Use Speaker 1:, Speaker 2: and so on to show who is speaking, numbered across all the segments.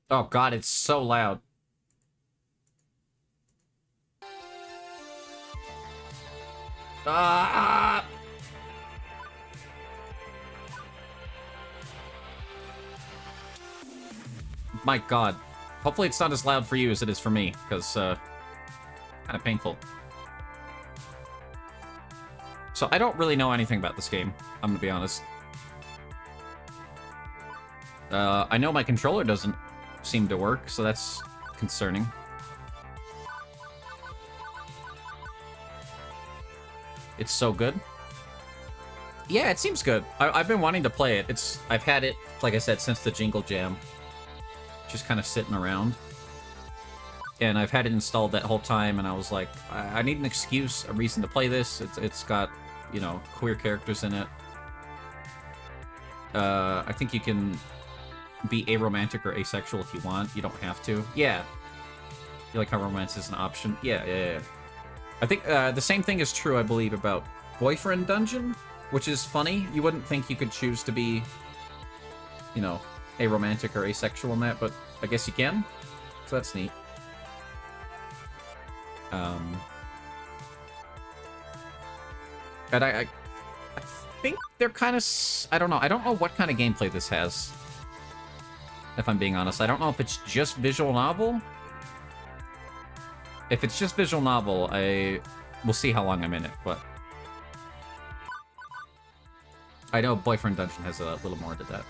Speaker 1: Oh god, it's so loud. Ah! My god. Hopefully it's not as loud for you as it is for me, because, kind of painful. So I don't really know anything about this game, I'm gonna be honest. I know my controller doesn't seem to work, so that's concerning. It's so good. Yeah, it seems good. I've been wanting to play it. I've had it, like I said, since the Jingle Jam. Just kind of sitting around. And I've had it installed that whole time, and I was like, I need an excuse, a reason to play this. It's got, you know, queer characters in it. I think you can be aromantic or asexual if you want. You don't have to. Yeah. You like how romance is an option? Yeah. I think the same thing is true, I believe, about Boyfriend Dungeon, which is funny. You wouldn't think you could choose to be, you know, aromantic or asexual in that, but I guess you can. So that's neat. And I think they're kind of... I don't know. I don't know what kind of gameplay this has, if I'm being honest. I don't know if it's just visual novel. If it's just visual novel, we'll see how long I'm in it, but... I know Boyfriend Dungeon has a little more to that.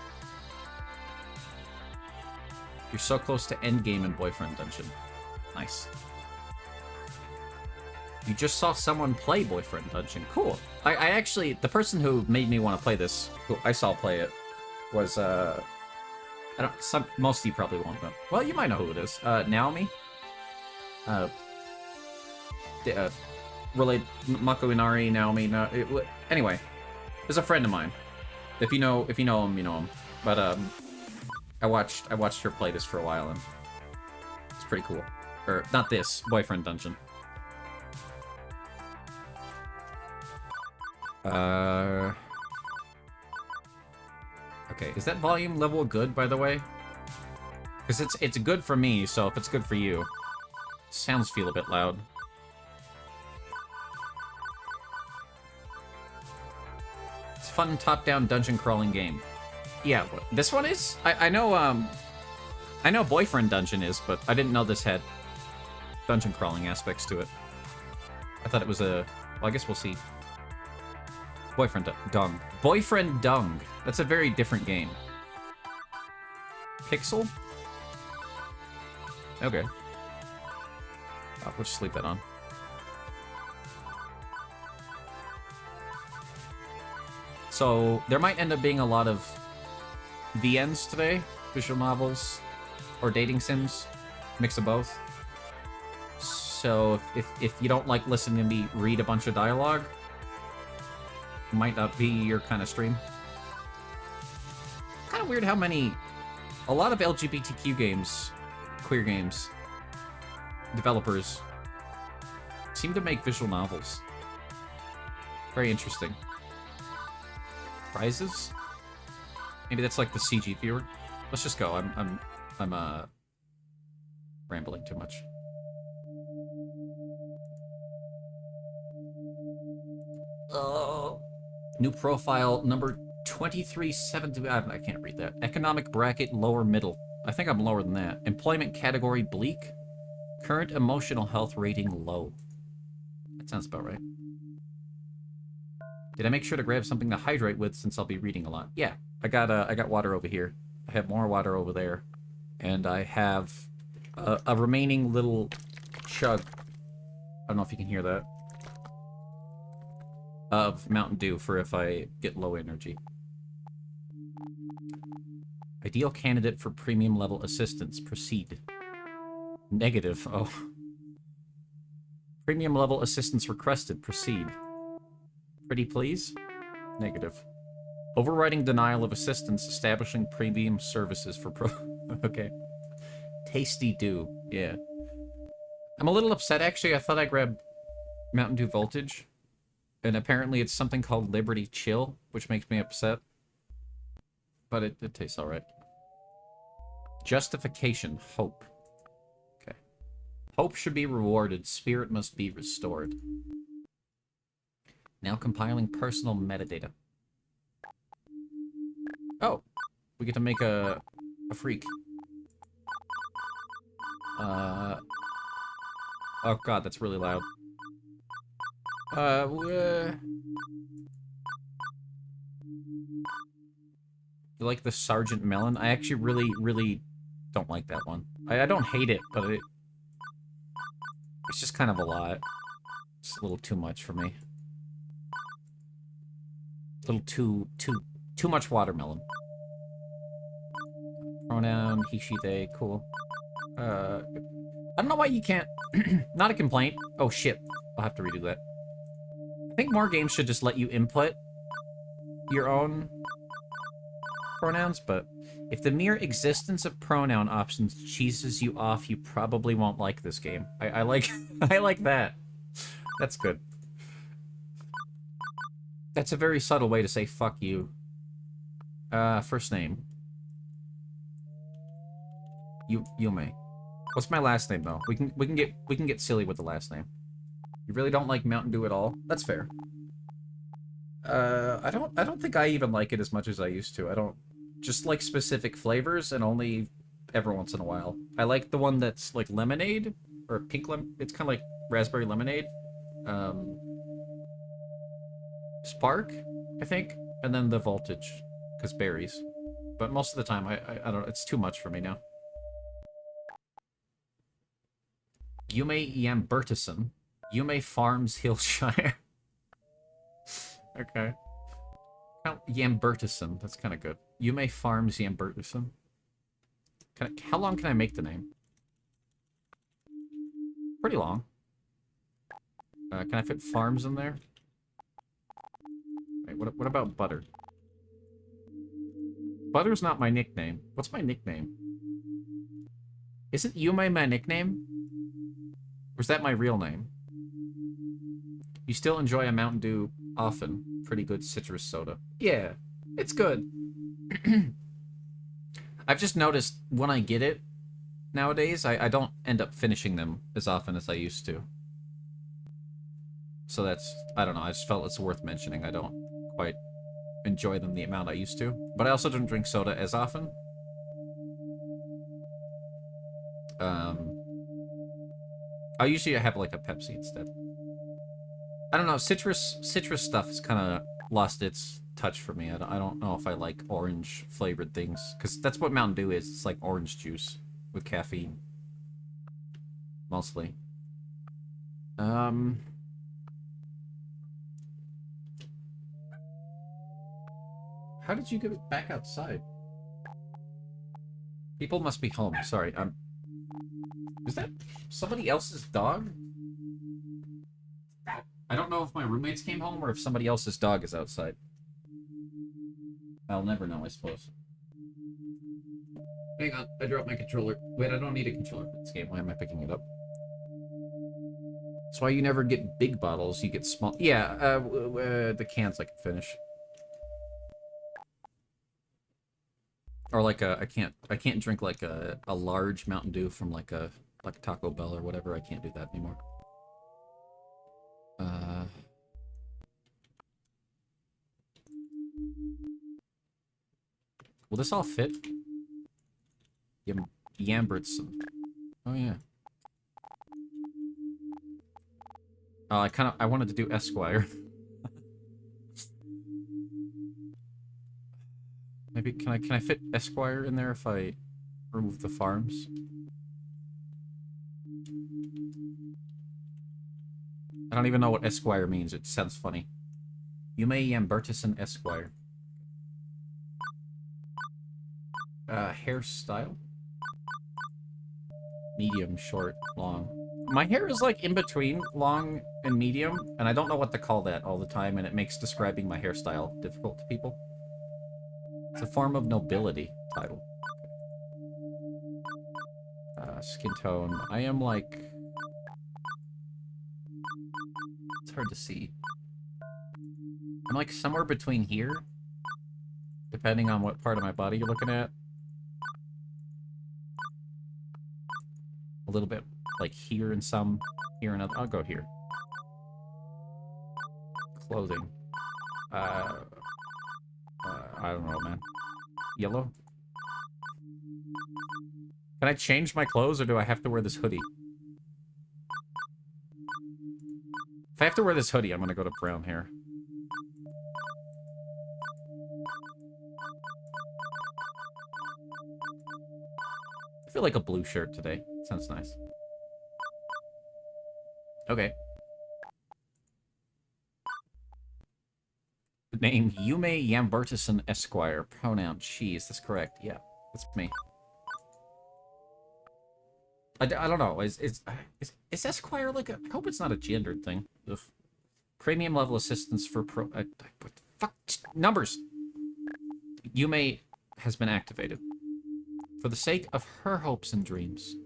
Speaker 1: You're so close to endgame in Boyfriend Dungeon. Nice. You just saw someone play Boyfriend Dungeon. Cool. I actually... The person who made me want to play this, who I saw play it, was, I don't... most of you probably won't know. Well, you might know who it is. Naomi? Relate... Mako Inari, Naomi... No, anyway. Is a friend of mine. If you know him, you know him. But I watched her play this for a while, and it's pretty cool. Or not this, Boyfriend Dungeon. Okay, is that volume level good, by the way? Because it's good for me, so if it's good for you. Sounds feel a bit loud. Fun top-down dungeon crawling game. Yeah, this one is? I know Boyfriend Dungeon is, but I didn't know this had dungeon crawling aspects to it. I thought it was a... Well, I guess we'll see. Boyfriend Dung. Boyfriend Dung. That's a very different game. Pixel? Okay. We'll just leave that on. So, there might end up being a lot of VNs today. Visual novels. Or dating sims. Mix of both. So, if you don't like listening to me read a bunch of dialogue, it might not be your kind of stream. Kind of weird how many... A lot of LGBTQ games, queer games, developers, seem to make visual novels. Very interesting. Prizes? Maybe that's like the CG viewer. Let's just go. I'm rambling too much. Oh. New profile number 2370. I can't read that. Economic bracket lower middle. I think I'm lower than that. Employment category bleak. Current emotional health rating low. That sounds about right. Did I make sure to grab something to hydrate with since I'll be reading a lot? Yeah, I got water over here. I have more water over there. And I have a remaining little chug. I don't know if you can hear that. Of Mountain Dew for if I get low energy. Ideal candidate for premium level assistance. Proceed. Negative. Oh. Premium level assistance requested. Proceed. Pretty please? Negative. Overriding denial of assistance, establishing premium services for pro... Okay. Tasty Dew. Yeah. I'm a little upset, actually. I thought I grabbed Mountain Dew Voltage. And apparently it's something called Liberty Chill, which makes me upset. But it tastes alright. Justification. Hope. Okay. Hope should be rewarded. Spirit must be restored. Now compiling personal metadata. Oh. We get to make a freak. Oh god, that's really loud. You like the Sergeant Melon? I actually really don't like that one. I don't hate it, but it's just kind of a lot. It's a little too much for me. A little too much watermelon. Pronoun, he, she, they, cool. I don't know why you can't... Not a complaint. Oh shit, I'll have to redo that. I think more games should just let you input your own pronouns, but if the mere existence of pronoun options cheeses you off, you probably won't like this game. I like I like that. That's good. That's a very subtle way to say fuck you. First name. Yume. What's my last name though? We can get silly with the last name. You really don't like Mountain Dew at all? That's fair. I don't think I even like it as much as I used to. I don't just like specific flavors and only every once in a while. I like the one that's like lemonade or pink it's kind of like raspberry lemonade. Spark, I think, and then the voltage because berries. But most of the time I don't, it's too much for me now. Yume Yambertison. Yume Farms Hillshire. Okay. Yambertison. That's kind of good. Yume Farms Yambertison. How long can I make the name? Pretty long. Can I fit farms in there? Wait, what about Butter? Butter's not my nickname. What's my nickname? Isn't Yume my nickname? Or is that my real name? You still enjoy a Mountain Dew often. Pretty good citrus soda. Yeah, it's good. I've just noticed when I get it nowadays, I don't end up finishing them as often as I used to. So that's, I don't know, I just felt it's worth mentioning. I don't quite enjoy them the amount I used to. But I also don't drink soda as often. I usually have like a Pepsi instead. I don't know, citrus stuff has kind of lost its touch for me. I don't know if I like orange flavored things, because that's what Mountain Dew is. It's like orange juice with caffeine. Mostly. How did you get it back outside? People must be home. Sorry, is that somebody else's dog? I don't know if my roommates came home or if somebody else's dog is outside. I'll never know, I suppose. Hang on, I dropped my controller. Wait, I don't need a controller for this game. Why am I picking it up? That's why you never get big bottles, you get small... Yeah, the cans I can finish. Or like I can't drink like a large Mountain Dew from like a Taco Bell or whatever. I can't do that anymore. Will this all fit? Yambertson. Oh yeah. Oh, I wanted to do Esquire. Maybe can I fit Esquire in there if I remove the farms? I don't even know what Esquire means. It sounds funny. Yume Yambertison Esquire. Hairstyle? Medium, short, long. My hair is like in between long and medium, and I don't know what to call that all the time, and it makes describing my hairstyle difficult to people. It's a form of nobility title. Skin tone. I am like... It's hard to see. I'm like somewhere between here, depending on what part of my body you're looking at. A little bit, like, here and some, here and other. I'll go here. Clothing. I don't know, man. Yellow? Can I change my clothes, or do I have to wear this hoodie? If I have to wear this hoodie, I'm gonna go to brown hair. I feel like a blue shirt today. Sounds nice. Okay. Name, Yume Yambertison Esquire. Pronoun, she. Is this correct? Yeah, that's me. I don't know. Is Esquire like a... I hope it's not a gendered thing. Ugh. Premium level assistance for pro... what the fuck? Numbers! Yume has been activated. For the sake of her hopes and dreams.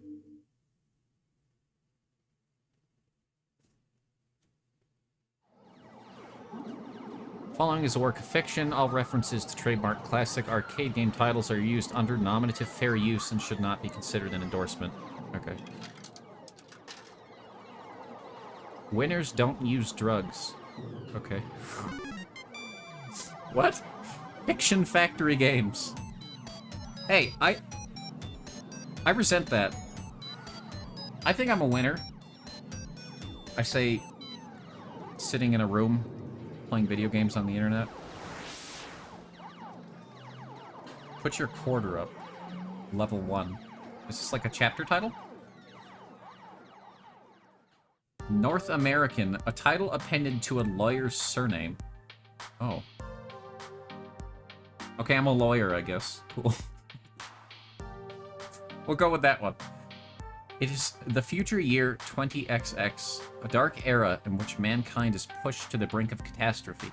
Speaker 1: Following is a work of fiction. All references to trademark classic arcade game titles are used under nominative fair use and should not be considered an endorsement. Okay. Winners don't use drugs. Okay. What? Fiction Factory Games. Hey, I resent that. I think I'm a winner. I say sitting in a room playing video games on the internet. Put your quarter up. Level 1. Is this like a chapter title? North American, a title appended to a lawyer's surname. Oh. Okay, I'm a lawyer, I guess. Cool. We'll go with that one. It is the future year 20XX, a dark era in which mankind is pushed to the brink of catastrophe.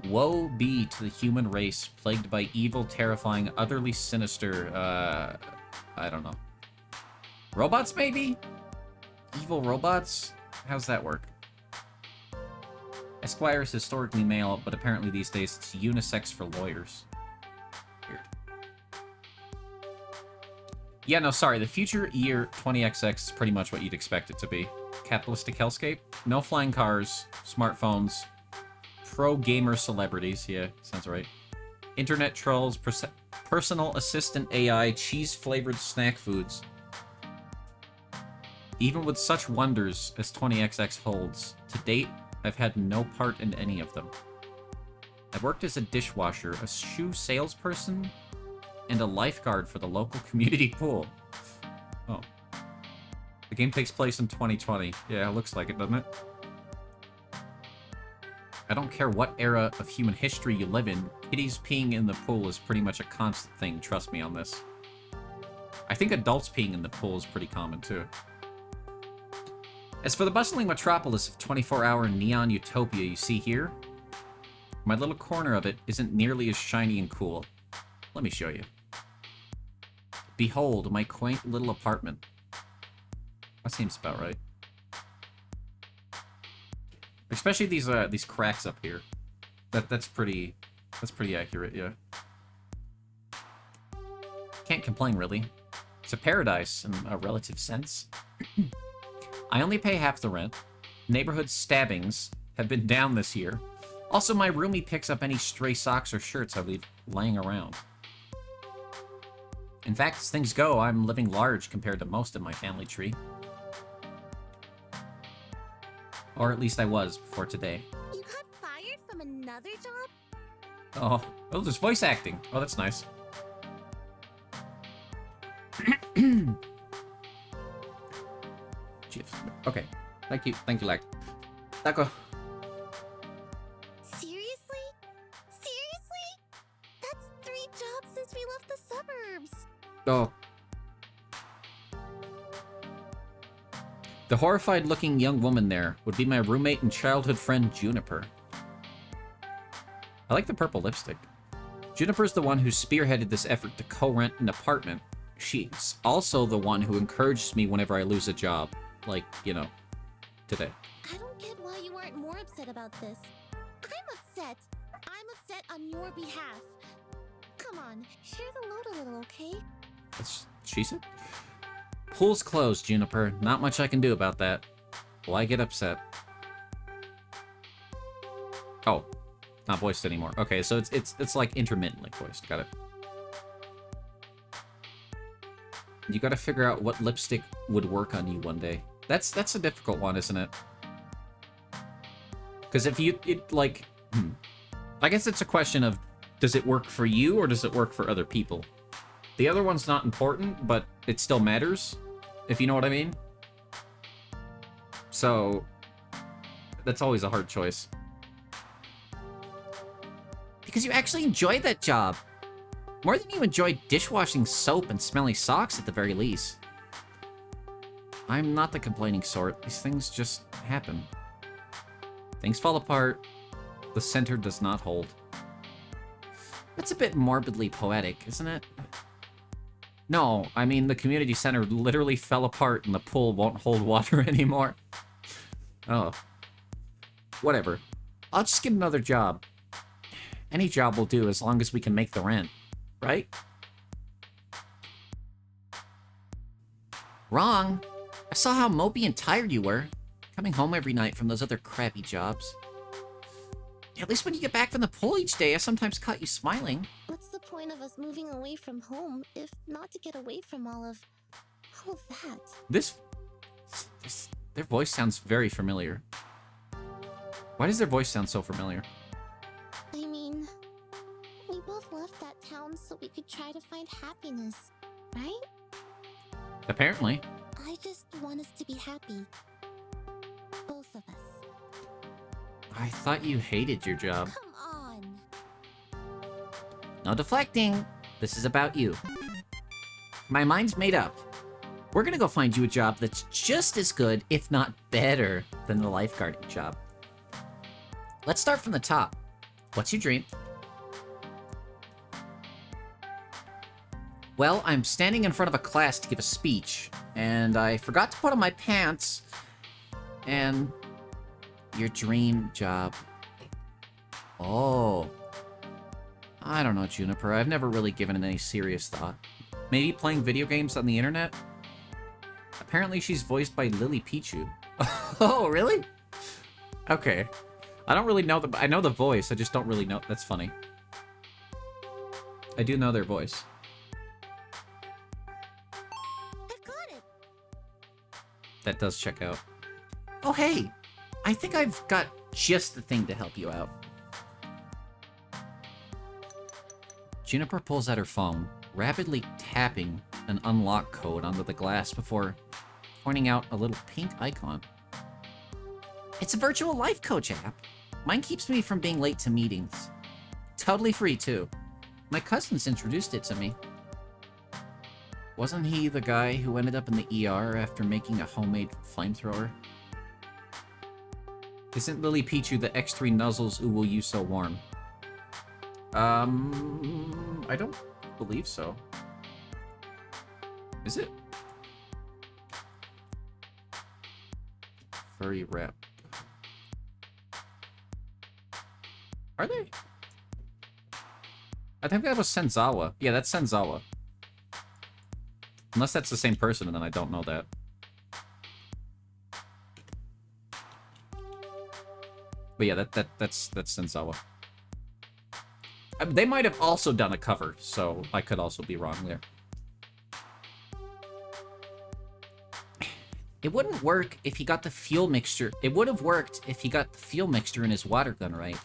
Speaker 1: Woe be to the human race, plagued by evil, terrifying, utterly sinister, I don't know. Robots, maybe? Evil robots? How's that work? Esquire is historically male, but apparently these days it's unisex for lawyers. Weird. Yeah, no, sorry. The future year 20XX is pretty much what you'd expect it to be. Capitalistic hellscape? No flying cars, smartphones, pro-gamer celebrities. Yeah, sounds right. Internet trolls, personal assistant AI, cheese-flavored snack foods. Even with such wonders as 20XX holds, to date, I've had no part in any of them. I worked as a dishwasher, a shoe salesperson, and a lifeguard for the local community pool. Oh. The game takes place in 2020. Yeah, it looks like it, doesn't it? I don't care what era of human history you live in, kitties peeing in the pool is pretty much a constant thing, trust me on this. I think adults peeing in the pool is pretty common, too. As for the bustling metropolis of 24-hour neon utopia you see here, my little corner of it isn't nearly as shiny and cool. Let me show you. Behold, my quaint little apartment. That seems about right. Especially these cracks up here. That's pretty accurate, yeah. Can't complain, really. It's a paradise in a relative sense. I only pay half the rent. Neighborhood stabbings have been down this year. Also, my roomie picks up any stray socks or shirts I leave laying around. In fact, as things go, I'm living large compared to most of my family tree. Or at least I was before today.
Speaker 2: You got fired from another job?
Speaker 1: Oh, there's voice acting. Oh, that's nice. Okay. Thank you, like. Taco.
Speaker 2: Seriously? Seriously? That's 3 jobs since we left the suburbs.
Speaker 1: Oh. The horrified-looking young woman there would be my roommate and childhood friend Juniper. I like the purple lipstick. Juniper's the one who spearheaded this effort to co-rent an apartment. She's also the one who encourages me whenever I lose a job. Like, you know, today.
Speaker 2: I don't get why you aren't more upset about this. I'm upset. I'm upset on your behalf. Come on, share the load a little, okay?
Speaker 1: She said? Pool's closed, Juniper. Not much I can do about that. Why get upset? Oh, not voiced anymore. Okay, so it's like intermittently voiced. Got it. You gotta figure out what lipstick would work on you one day. That's a difficult one, isn't it? Because if you, I guess it's a question of, does it work for you or does it work for other people? The other one's not important, but it still matters, if you know what I mean. So, that's always a hard choice. Because you actually enjoy that job. More than you enjoy dishwashing soap and smelly socks at the very least. I'm not the complaining sort. These things just happen. Things fall apart. The center does not hold. That's a bit morbidly poetic, isn't it? No, I mean the community center literally fell apart and the pool won't hold water anymore. Oh. Whatever. I'll just get another job. Any job will do as long as we can make the rent. Right? Wrong. I saw how mopey and tired you were. Coming home every night from those other crappy jobs. At least when you get back from the pool each day, I sometimes caught you smiling.
Speaker 2: What's the point of us moving away from home if not to get away from all of that?
Speaker 1: This their voice sounds very familiar. Why does their voice sound so familiar?
Speaker 2: I mean, we both left that town so we could try to find happiness, right?
Speaker 1: Apparently.
Speaker 2: I just want us to be happy. Both of us.
Speaker 1: I thought you hated your job.
Speaker 2: Come on.
Speaker 1: No deflecting. This is about you. My mind's made up. We're gonna go find you a job that's just as good, if not better, than the lifeguarding job. Let's start from the top. What's your dream? Well, I'm standing in front of a class to give a speech, and I forgot to put on my pants, and... Your dream job. Oh. I don't know, Juniper. I've never really given it any serious thought. Maybe playing video games on the internet? Apparently she's voiced by Lily Pichu. Oh, really? Okay. I don't really know the... I know the voice, I just don't really know... That's funny. I do know their voice.
Speaker 2: I've got it.
Speaker 1: That does check out. Oh, hey! I think I've got just the thing to help you out. Juniper pulls out her phone, rapidly tapping an unlock code onto the glass before pointing out a little pink icon. It's a virtual life coach app. Mine keeps me from being late to meetings. Totally free, too. My cousins introduced it to me. Wasn't he the guy who ended up in the ER after making a homemade flamethrower? Isn't Lily Pichu the X3 nuzzles who will you so warm? I don't believe so. Is it? Furry rep. Are they? I think that was Senzawa. Yeah, that's Senzawa. Unless that's the same person, and then I don't know that. But yeah, that's Senzawa. They might have also done a cover, so I could also be wrong there. It wouldn't work if he got the fuel mixture. It would have worked if he got the fuel mixture in his water gun right.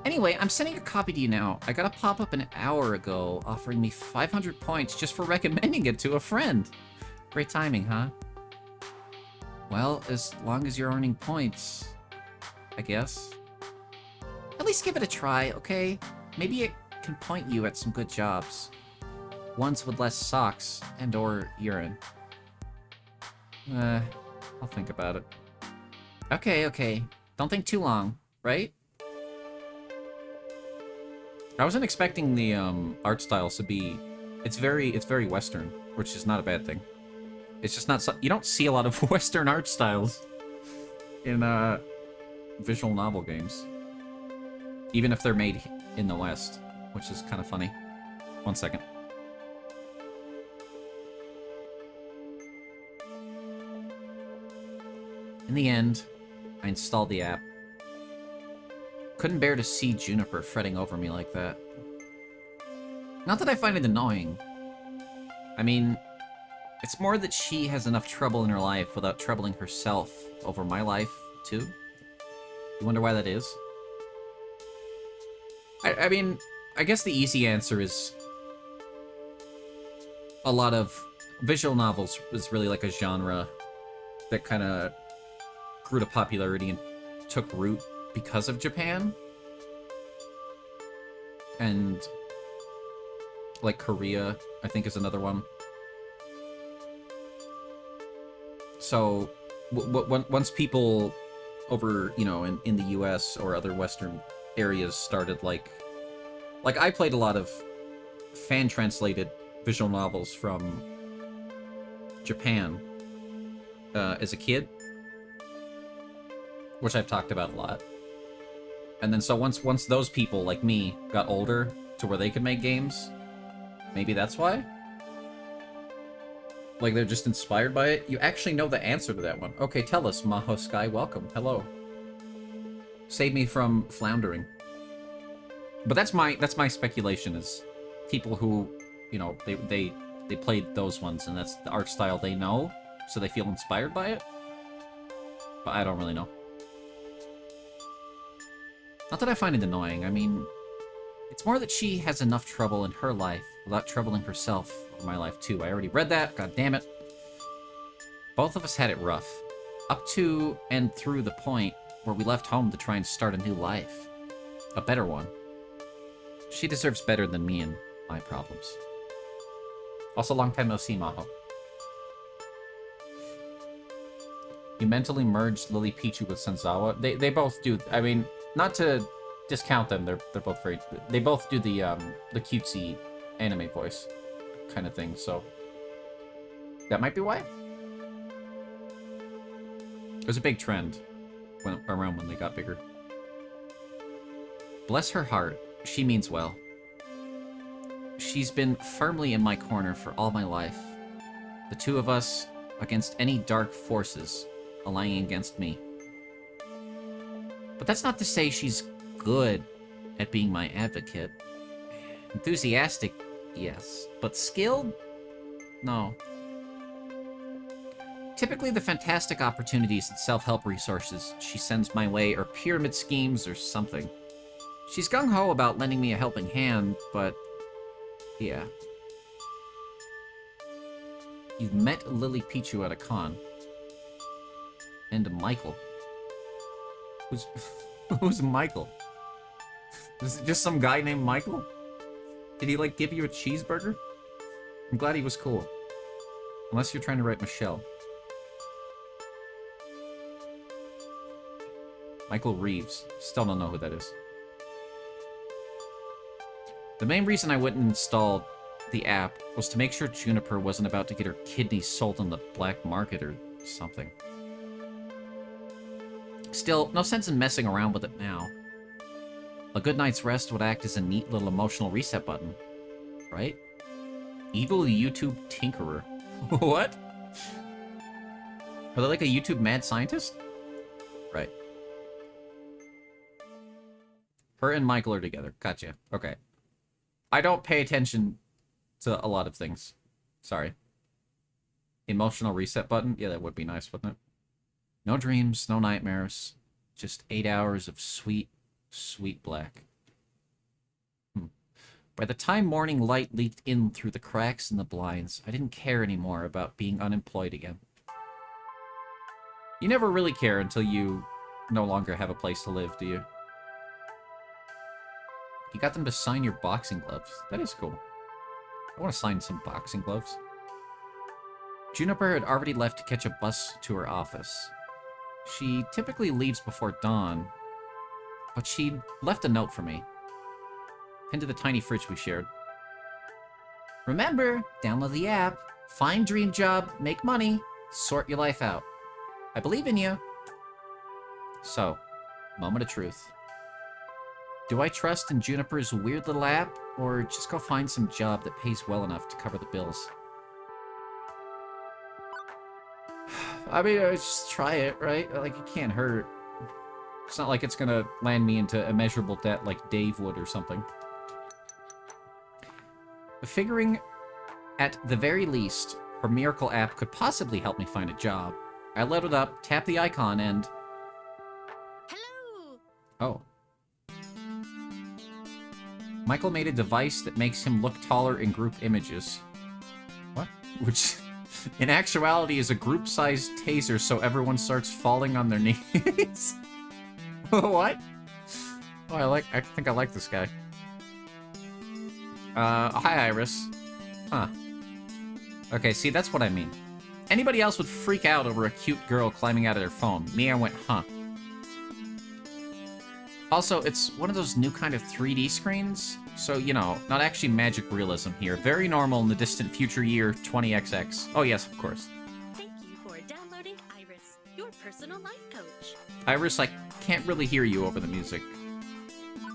Speaker 1: Anyway, I'm sending a copy to you now. I got a pop-up an hour ago offering me 500 points just for recommending it to a friend. Great timing, huh? Well, as long as you're earning points, I guess. At least give it a try, okay? Maybe it can point you at some good jobs. Ones with less socks and or urine. I'll think about it. Okay. Don't think too long, right? I wasn't expecting the art styles to be... It's very Western, which is not a bad thing. It's just not... You don't see a lot of Western art styles in visual novel games. Even if they're made in the West, which is kind of funny. 1 second. In the end, I installed the app. Couldn't bear to see Juniper fretting over me like that. Not that I find it annoying. I mean, it's more that she has enough trouble in her life without troubling herself over my life, too. You wonder why that is? I mean, I guess the easy answer is a lot of visual novels was really like a genre that kind of grew to popularity and took root because of Japan. And like Korea, I think, is another one. So once people over, you know, in the US or other Western areas started like I played a lot of fan-translated visual novels from Japan as a kid, which I've talked about a lot. And then so once those people, like me, got older to where they could make games, maybe that's why? Like, they're just inspired by it? You actually know the answer to that one. Okay, tell us, Maho Sky, welcome. Hello. Save me from floundering. But that's my speculation, is people who, you know, they played those ones, and that's the art style they know, so they feel inspired by it. But I don't really know. Not that I find it annoying, I mean, it's more that she has enough trouble in her life without troubling herself or my life too. I already read that, god damn it. Both of us had it rough. Up to and through the point where we left home to try and start a new life. A better one. She deserves better than me and my problems. Also, long time no see, Maho. You mentally merged Lily Pichu with Senzawa. They both do. I mean, not to discount them. They're both very. They both do the cutesy anime voice kind of thing. So that might be why. It was a big trend around when they got bigger. Bless her heart. She means well. She's been firmly in my corner for all my life. The two of us against any dark forces aligning against me. But that's not to say she's good at being my advocate. Enthusiastic, yes. But skilled? No. Typically, the fantastic opportunities and self-help resources she sends my way are pyramid schemes or something. She's gung-ho about lending me a helping hand, but yeah. You've met Lily Pichu at a con. And Michael. Who's Michael? Is it just some guy named Michael? Did he, like, give you a cheeseburger? I'm glad he was cool. Unless you're trying to write Michelle. Michael Reeves. Still don't know who that is. The main reason I went and installed the app was to make sure Juniper wasn't about to get her kidneys sold on the black market or something. Still, no sense in messing around with it now. A good night's rest would act as a neat little emotional reset button, right? Evil YouTube Tinkerer. What? Are they like a YouTube mad scientist? Right. Her and Michael are together. Gotcha. Okay. I don't pay attention to a lot of things. Sorry. Emotional reset button? Yeah, that would be nice, wouldn't it? No dreams, no nightmares. Just 8 hours of sweet, sweet black. By the time morning light leaked in through the cracks in the blinds, I didn't care anymore about being unemployed again. You never really care until you no longer have a place to live, do you? You got them to sign your boxing gloves. That is cool. I want to sign some boxing gloves. Juniper had already left to catch a bus to her office. She typically leaves before dawn, but she left a note for me. Pinned to the tiny fridge we shared. Remember, download the app, find dream job, make money, sort your life out. I believe in you. So, moment of truth. Do I trust in Juniper's weird little app, or just go find some job that pays well enough to cover the bills? I mean, just try it, right? Like, it can't hurt. It's not like it's gonna land me into immeasurable debt like Dave would or something. Figuring, at the very least, her miracle app could possibly help me find a job. I load it up, tap the icon, and...
Speaker 2: Hello!
Speaker 1: Oh. Michael made a device that makes him look taller in group images. What? Which, in actuality, is a group-sized taser so everyone starts falling on their knees. What? Oh, I think I like this guy. Hi, Iris. Huh. Okay, see, that's what I mean. Anybody else would freak out over a cute girl climbing out of their phone. Me, I went, huh. Also, it's one of those new kind of 3D screens, so, you know, not actually magic realism here. Very normal in the distant future year 20XX. Oh, yes, of course.
Speaker 3: Thank you for downloading Iris, your personal life coach.
Speaker 1: Iris, I can't really hear you over the music.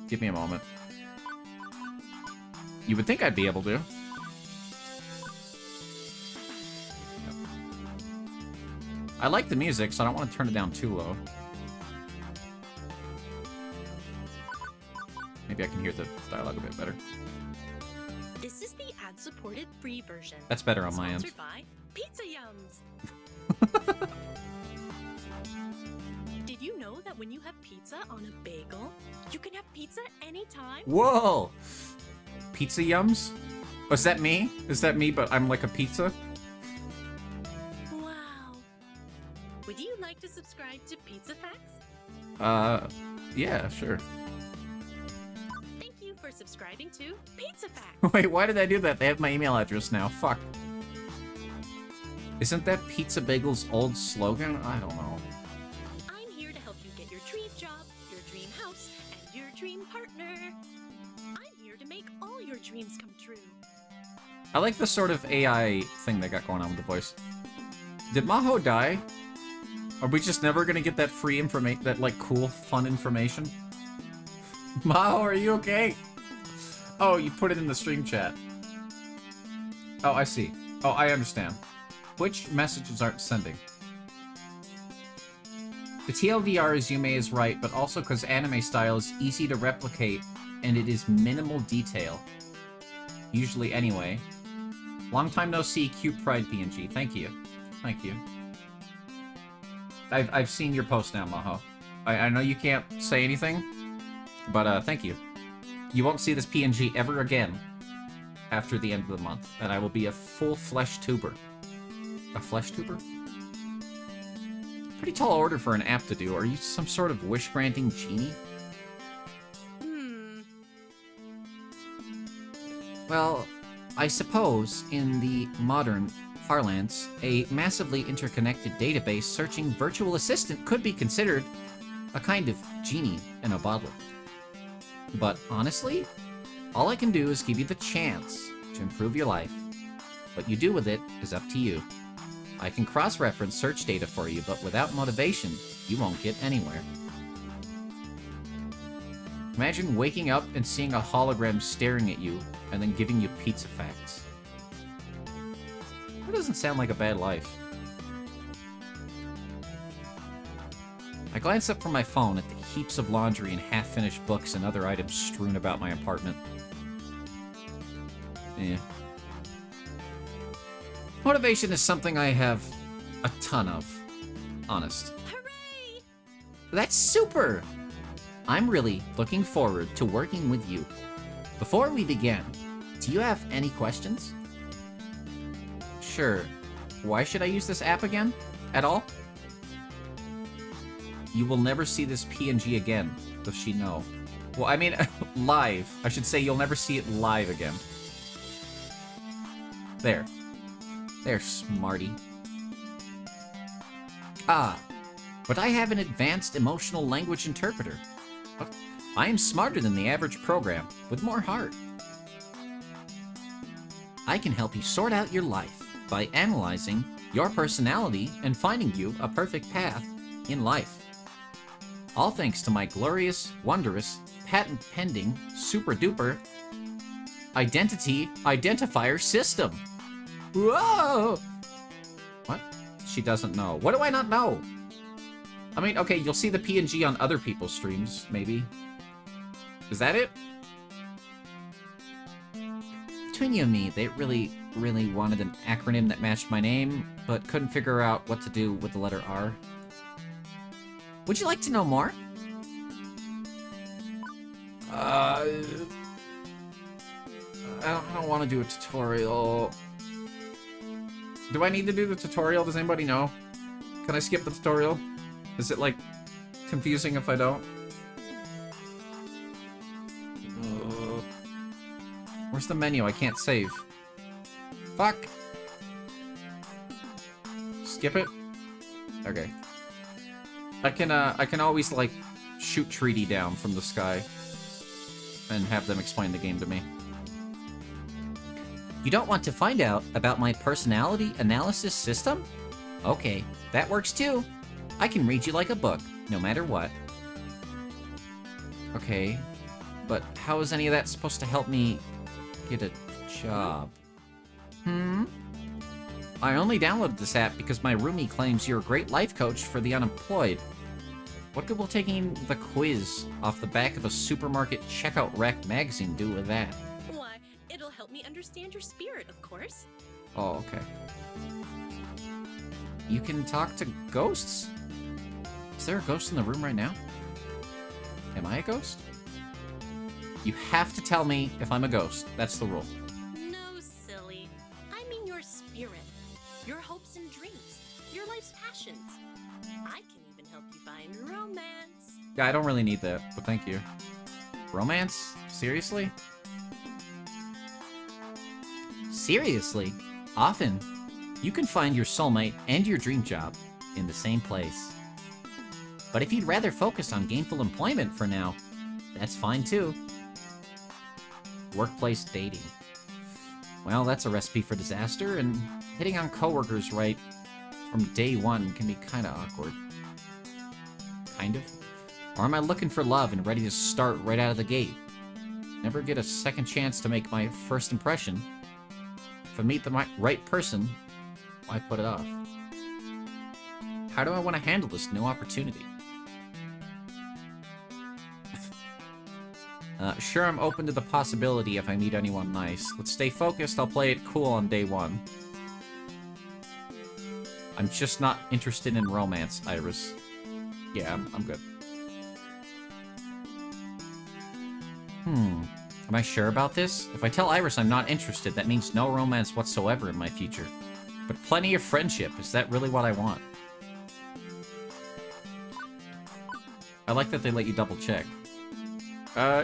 Speaker 1: Give me a moment. You would think I'd be able to. Yep. I like the music, so I don't want to turn it down too low. Maybe I can hear the dialogue a bit better.
Speaker 3: This is the ad-supported free version.
Speaker 1: That's better on my end.
Speaker 3: Sponsored by Pizza Yums. Did you know that when you have pizza on a bagel, you can have pizza anytime?
Speaker 1: Whoa! Pizza Yums? Oh, is that me? Is that me, but I'm like a pizza?
Speaker 3: Wow. Would you like to subscribe to Pizza Facts?
Speaker 1: Yeah, sure.
Speaker 3: Thank you for subscribing to Pizza Facts.
Speaker 1: Wait, why did I do that? They have my email address now. Fuck. Isn't that Pizza Bagel's old slogan? I don't know.
Speaker 3: I'm here to help you get your dream job, your dream house, and your dream partner. I'm here to make all your dreams come true.
Speaker 1: I like the sort of AI thing they got going on with the voice. Did Maho die? Are we just never gonna get that free information, that, like, cool, fun information? Maho, are you okay? Oh, you put it in the stream chat. Oh, I see. Oh, I understand. Which messages aren't sending? The TLDR is Yume is right, but also because anime style is easy to replicate and it is minimal detail. Usually anyway. Long time no see, cute pride PNG. Thank you. Thank you. I've seen your post now, Maho. I know you can't say anything, but thank you. You won't see this PNG ever again after the end of the month, and I will be a full flesh tuber. A flesh tuber? Pretty tall order for an app to do. Are you some sort of wish-granting genie? Well, I suppose, in the modern parlance, a massively interconnected database searching virtual assistant could be considered a kind of genie in a bottle. But honestly, all I can do is give you the chance to improve your life. What you do with it is up to you. I can cross-reference search data for you, but without motivation, you won't get anywhere. Imagine waking up and seeing a hologram staring at you, and then giving you pizza facts. That doesn't sound like a bad life. I glance up from my phone at the heaps of laundry and half-finished books and other items strewn about my apartment. Eh. Motivation is something I have a ton of. Honest.
Speaker 3: Hooray!
Speaker 1: That's super! I'm really looking forward to working with you. Before we begin, do you have any questions? Sure. Why should I use this app again? At all? You will never see this PNG again. Does she know? Well, I mean, live. I should say you'll never see it live again. There. There, smarty. Ah, but I have an advanced emotional language interpreter. What? I am smarter than the average program, with more heart. I can help you sort out your life by analyzing your personality and finding you a perfect path in life. All thanks to my glorious, wondrous, patent-pending, super-duper identity identifier system. Whoa! What? she doesn't know. What do I not know? I mean, okay, you'll see the PNG on other people's streams, maybe. Is that it? Between you and me, they really wanted an acronym that matched my name, but couldn't figure out what to do with the letter R. Would you like to know more? I don't want to do a tutorial. Do I need to do the tutorial? Does anybody know? Can I skip the tutorial? Is it, like, confusing if I don't? Where's the menu? I can't save. Fuck! Skip it? Okay. I can always, like, shoot Treaty down from the sky and have them explain the game to me. You don't want to find out about my personality analysis system? Okay, that works too. I can read you like a book, no matter what. Okay, but how is any of that supposed to help me get a job? I only downloaded this app because my roomie claims you're a great life coach for the unemployed. What good will taking the quiz off the back of a supermarket checkout rack magazine do with that?
Speaker 3: Why, it'll help me understand your spirit, of course.
Speaker 1: Oh, okay. You can talk to ghosts? Is there a ghost in the room right now? Am I a ghost? You have to tell me if I'm a ghost. That's the rule.
Speaker 3: No, silly. I mean your spirit. Your hopes and dreams. Your life's passions. I can even help you find romance.
Speaker 1: Yeah, I don't really need that, but thank you. Romance? Seriously? Seriously? Often, you can find your soulmate and your dream job in the same place. But if you'd rather focus on gainful employment for now, that's fine too. Workplace dating. Well, that's a recipe for disaster, and hitting on coworkers right from day one can be kinda awkward. Kind of? Or am I looking for love and ready to start right out of the gate? Never get a second chance to make my first impression. If I meet the right person, why put it off? How do I want to handle this new opportunity? Sure, I'm open to the possibility if I meet anyone nice. Let's stay focused, I'll play it cool on day one. I'm just not interested in romance, Iris. Yeah, I'm good. Am I sure about this? If I tell Iris I'm not interested, that means no romance whatsoever in my future. But plenty of friendship. Is that really what I want? I like that they let you double check.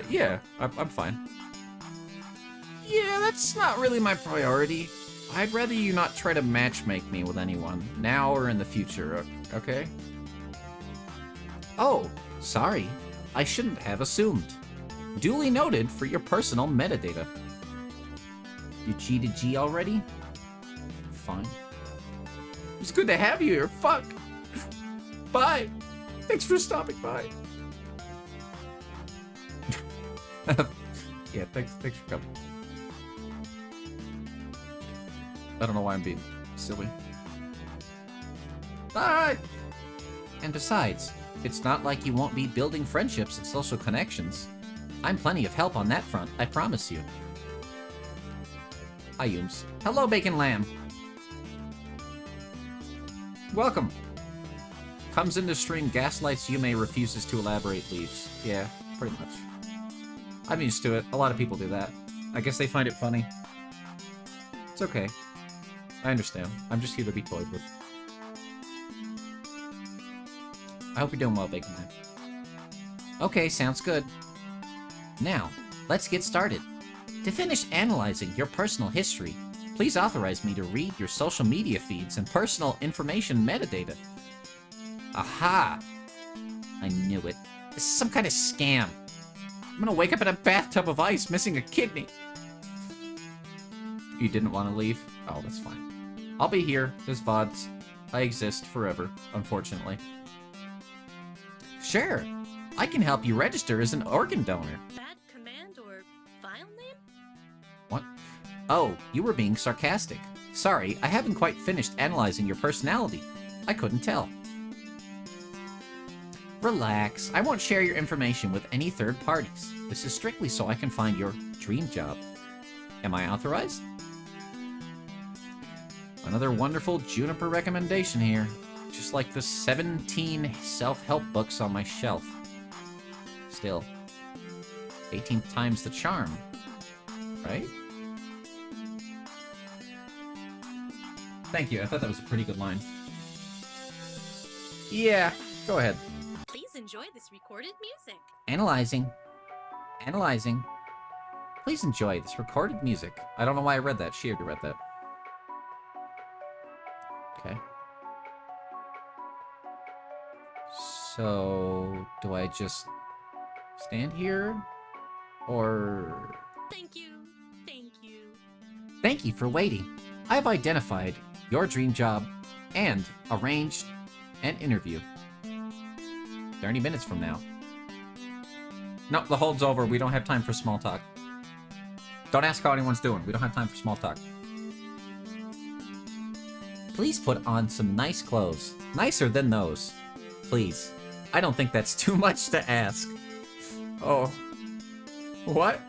Speaker 1: Yeah, I'm fine. Yeah, that's not really my priority. I'd rather you not try to matchmake me with anyone, now or in the future, okay? Oh, sorry. I shouldn't have assumed. Duly noted for your personal metadata. You G to G already? Fine. It's good to have you here. Fuck. Bye. Thanks for stopping by. Yeah, thanks for coming. I don't know why I'm being silly. Bye! And besides, it's not like you won't be building friendships and social connections. I'm plenty of help on that front, I promise you. Hi, Yumes. Hello, Bacon Lamb. Welcome. Comes into stream, gaslights Yume, refuses to elaborate, leaves. Yeah, pretty much. I'm used to it. A lot of people do that. I guess they find it funny. It's okay. I understand. I'm just here to be toyed with. I hope you're doing well, Bacon Man. Okay, sounds good. Now, let's get started. To finish analyzing your personal history, please authorize me to read your social media feeds and personal information metadata. Aha! I knew it. This is some kind of scam. I'm gonna wake up in a bathtub of ice missing a kidney. You didn't want to leave? Oh, that's fine. I'll be here. There's VODs. I exist forever, unfortunately. Sure. I can help you register as an organ donor.
Speaker 3: Bad command or file name?
Speaker 1: What? Oh, you were being sarcastic. Sorry, I haven't quite finished analyzing your personality. I couldn't tell. Relax. I won't share your information with any third parties. This is strictly so I can find your dream job. Am I authorized? Another wonderful Juniper recommendation here. Just like the 17 self-help books on my shelf. Still, 18 times the charm, right? Thank you, I thought that was a pretty good line. Yeah, go ahead.
Speaker 3: Please enjoy this recorded music.
Speaker 1: Analyzing. Analyzing. Please enjoy this recorded music. I don't know why I read that. She already read that. Okay. So, do I just stand here? Or...
Speaker 3: Thank you. Thank you.
Speaker 1: Thank you for waiting. I've identified your dream job and arranged an interview. 30 minutes from now. No, the hold's over. We don't have time for small talk. Don't ask how anyone's doing. We don't have time for small talk. Please put on some nice clothes. Nicer than those. Please. I don't think that's too much to ask. Oh. What?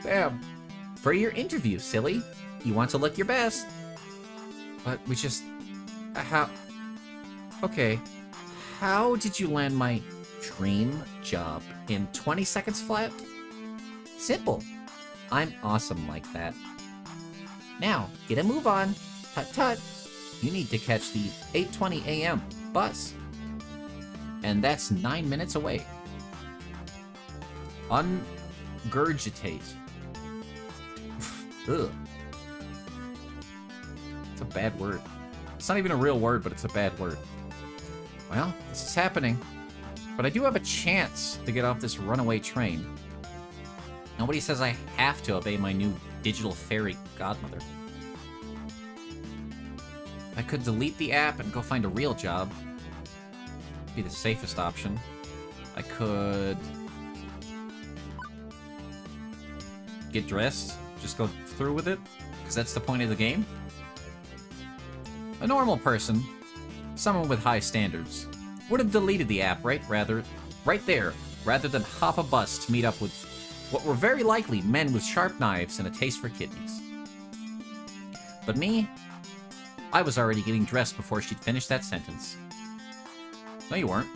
Speaker 1: Damn. For your interview, silly. You want to look your best. But we just... how... Okay. How did you land my dream job in 20 seconds flat? Simple. I'm awesome like that. Now, get a move on. Tut-tut. You need to catch the 8:20 a.m. bus. And that's 9 minutes away. Ungurgitate. Ugh. It's a bad word. It's not even a real word, but it's a bad word. Well, this is happening. But I do have a chance to get off this runaway train. Nobody says I have to obey my new digital fairy godmother. I could delete the app and go find a real job. Be the safest option. I could... get dressed. Just go through with it. Because that's the point of the game. A normal person, someone with high standards, would have deleted the app right there, rather than hop a bus to meet up with what were very likely men with sharp knives and a taste for kidneys. But me, I was already getting dressed before she'd finished that sentence. No, you weren't.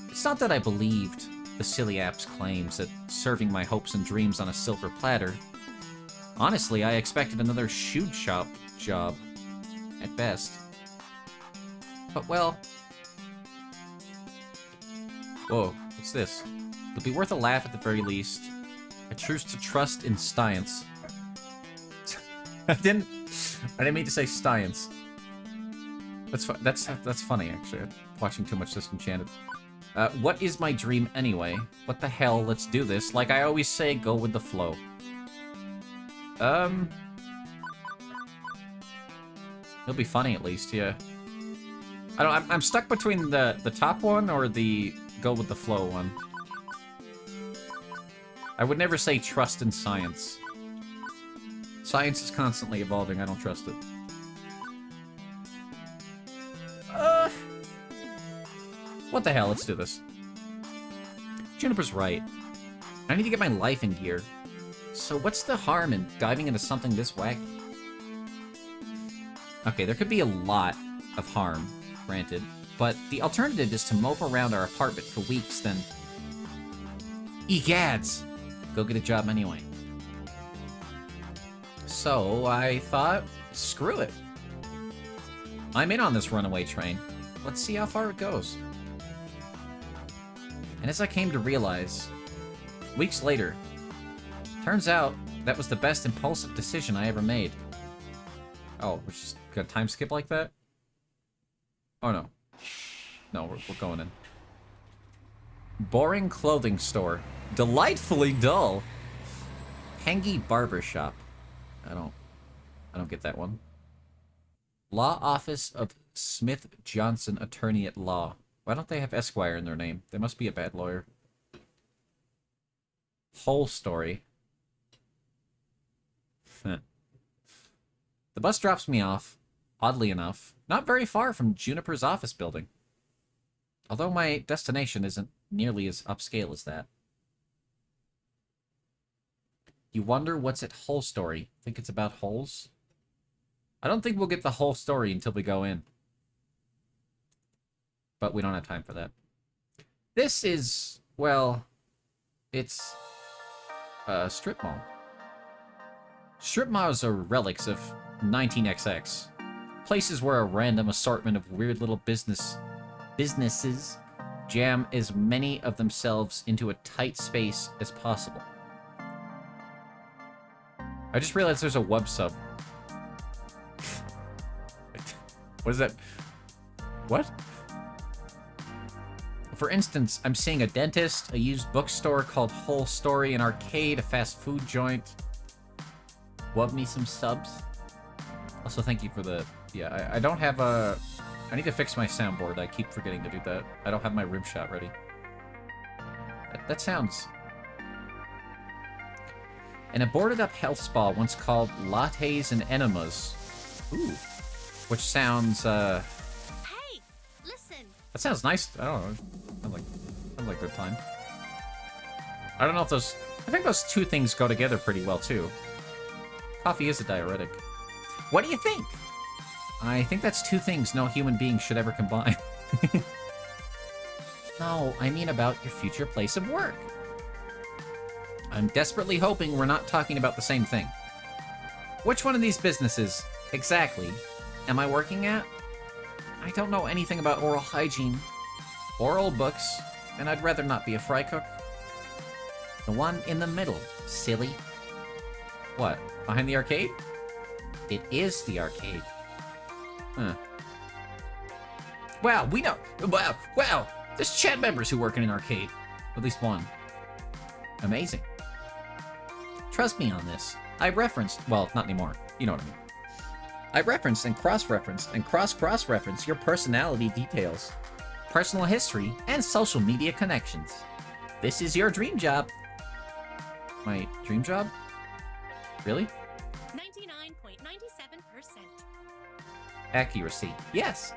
Speaker 1: It's not that I believed the silly app's claims that serving my hopes and dreams on a silver platter. Honestly, I expected another shoe shop job, at best. But well... Whoa, what's this? It'll be worth a laugh at the very least. A truce to trust in science. I didn't mean to say science. That's funny, actually. I'm watching too much Disenchanted. What is my dream anyway? What the hell? Let's do this. Like I always say, go with the flow. It'll be funny at least, yeah. I'm stuck between the top one or the go with the flow one. I would never say trust in science. Science is constantly evolving, I don't trust it. What the hell, let's do this. Juniper's right. I need to get my life in gear. So what's the harm in diving into something this wacky? Okay, there could be a lot of harm, granted, but the alternative is to mope around our apartment for weeks, then... Egads! Go get a job anyway. So, I thought, screw it. I'm in on this runaway train. Let's see how far it goes. And as I came to realize, weeks later, turns out that was the best impulsive decision I ever made. Oh, we're just gonna time skip like that? Oh no. No, we're going in. Boring clothing store. Delightfully dull. Hangy barbershop. I don't get that one. Law Office of Smith Johnson Attorney at Law. Why don't they have Esquire in their name? They must be a bad lawyer. Whole story. The bus drops me off, oddly enough. Not very far from Juniper's office building. Although my destination isn't nearly as upscale as that. You wonder what's at Whole Story. Think it's about holes? I don't think we'll get the whole story until we go in. But we don't have time for that. This is, well, it's a strip mall. Strip malls are relics of 19XX. Places where a random assortment of weird little businesses jam as many of themselves into a tight space as possible. I just realized there's a web sub. What is that? What? For instance, I'm seeing a dentist, a used bookstore called Whole Story, an arcade, a fast food joint. Wub me some subs. Also, thank you for the... Yeah, I don't have a... I need to fix my soundboard. I keep forgetting to do that. I don't have my rim shot ready. That sounds... And a boarded-up health spa once called Lattes and Enemas. Ooh. Which sounds,
Speaker 3: Hey, listen.
Speaker 1: That sounds nice. I don't know. Sounds like a good time. I don't know if those... I think those two things go together pretty well, too. Coffee is a diuretic. What do you think? I think that's two things no human being should ever combine. No, I mean about your future place of work. I'm desperately hoping we're not talking about the same thing. Which one of these businesses, exactly, am I working at? I don't know anything about oral hygiene, oral books, and I'd rather not be a fry cook. The one in the middle, silly. What, behind the arcade? It is the arcade. Huh. Well, we know. Well, there's chat members who work in an arcade. At least one. Amazing. Trust me on this. I referenced, well, not anymore. You know what I mean. I referenced and cross-referenced and cross-cross-referenced your personality details, personal history, and social media connections. This is your dream job. My dream job? Really?
Speaker 3: 99.97%.
Speaker 1: Accuracy. Yes.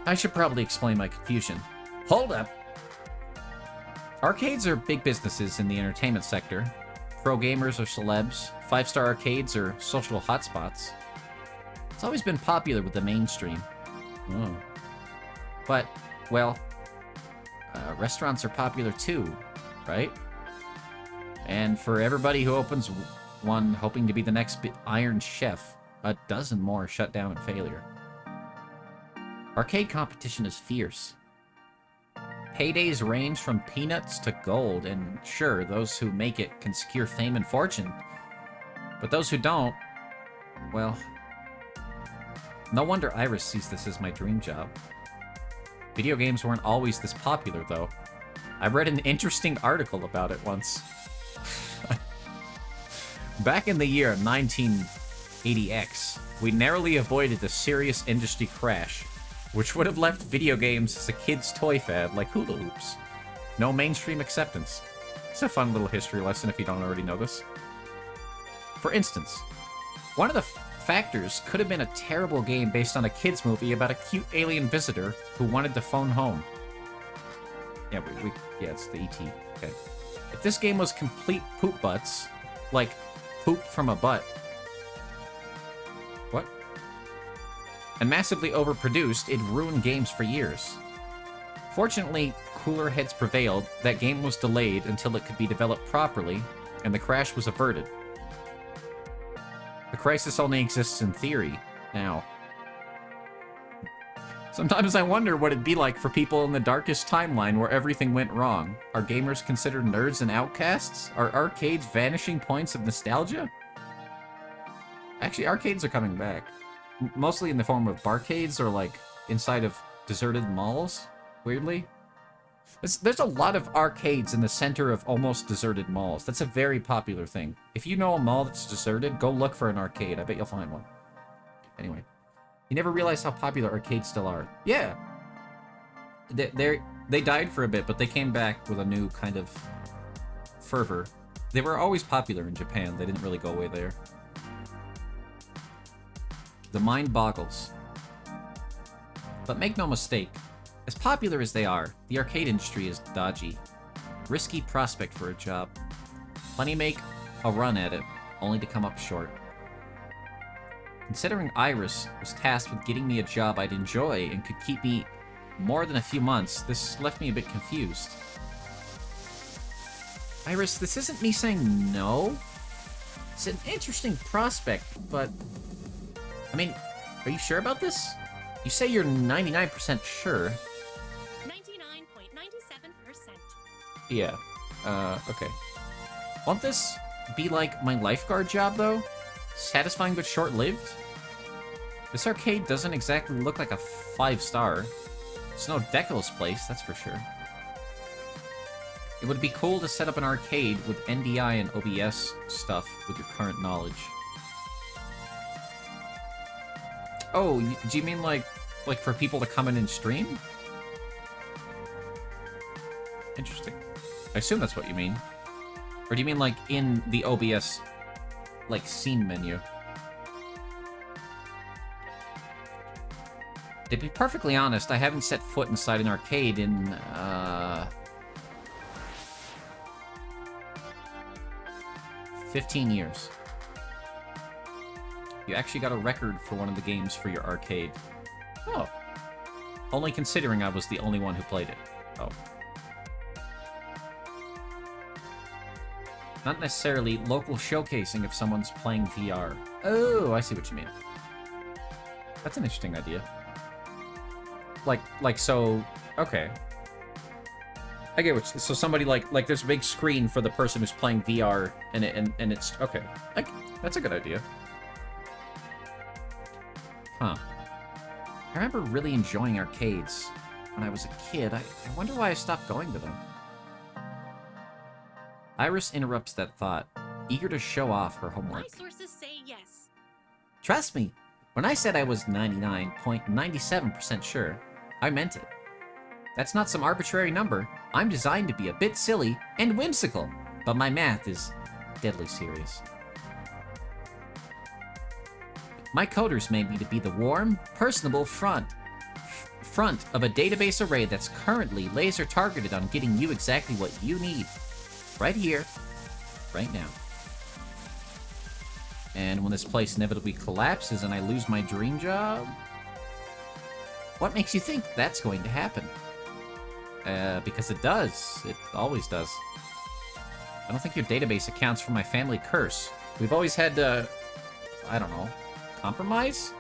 Speaker 1: I should probably explain my confusion. Hold up. Arcades are big businesses in the entertainment sector. Pro gamers or celebs, 5-star arcades or social hotspots. It's always been popular with the mainstream. Oh. But, well, restaurants are popular too, right? And for everybody who opens one hoping to be the next Iron Chef, a dozen more shut down in failure. Arcade competition is fierce. Paydays range from peanuts to gold, and sure, those who make it can secure fame and fortune. But those who don't, well, no wonder Iris sees this as my dream job. Video games weren't always this popular, though. I read an interesting article about it once. Back in the year 1980X, we narrowly avoided a serious industry crash, which would have left video games as a kid's toy fad like hula hoops. No mainstream acceptance. It's a fun little history lesson if you don't already know this. For instance, one of the factors could have been a terrible game based on a kid's movie about a cute alien visitor who wanted to phone home. Yeah, yeah, it's the ET. Okay. If this game was complete poop butts, like poop from a butt. What? And massively overproduced, it ruined games for years. Fortunately, cooler heads prevailed, that game was delayed until it could be developed properly, and the crash was averted. The crisis only exists in theory, now. Sometimes I wonder what it'd be like for people in the darkest timeline where everything went wrong. Are gamers considered nerds and outcasts? Are arcades vanishing points of nostalgia? Actually, arcades are coming back. Mostly in the form of barcades or, like, inside of deserted malls, weirdly. There's a lot of arcades in the center of almost deserted malls. That's a very popular thing. If you know a mall that's deserted, go look for an arcade. I bet you'll find one. Anyway. You never realize how popular arcades still are. Yeah. They died for a bit, but they came back with a new kind of fervor. They were always popular in Japan. They didn't really go away there. The mind boggles. But make no mistake, as popular as they are, the arcade industry is dodgy. Risky prospect for a job. Plenty make a run at it, only to come up short. Considering Iris was tasked with getting me a job I'd enjoy and could keep me more than a few months, this left me a bit confused. Iris, this isn't me saying no. It's an interesting prospect, but... I mean, are you sure about this? You say you're 99% sure.
Speaker 3: 99.97%.
Speaker 1: Yeah. Okay. Won't this be like my lifeguard job, though? Satisfying but short-lived? This arcade doesn't exactly look like a 5-star. It's no Deco's place, that's for sure. It would be cool to set up an arcade with NDI and OBS stuff with your current knowledge. Oh, do you mean like for people to come in and stream? Interesting. I assume that's what you mean. Or do you mean like in the OBS, like, scene menu? To be perfectly honest, I haven't set foot inside an arcade in, 15 years. You actually got a record for one of the games for your arcade. Oh. Only considering I was the only one who played it. Oh. Not necessarily local showcasing if someone's playing VR. Oh, I see what you mean. That's an interesting idea. So, okay. I get what, so somebody like there's a big screen for the person who's playing VR, and it's, okay. That's a good idea. Huh. I remember really enjoying arcades when I was a kid. I wonder why I stopped going to them. Iris interrupts that thought, eager to show off her homework.
Speaker 3: My sources say yes.
Speaker 1: Trust me, when I said I was 99.97% sure, I meant it. That's not some arbitrary number. I'm designed to be a bit silly and whimsical, but my math is deadly serious. My coders made me to be the warm, personable front of a database array that's currently laser targeted on getting you exactly what you need. Right here, right now. And when this place inevitably collapses and I lose my dream job, what makes you think that's going to happen? Because it does. It always does. I don't think your database accounts for my family curse. We've always had to, I don't know, compromise?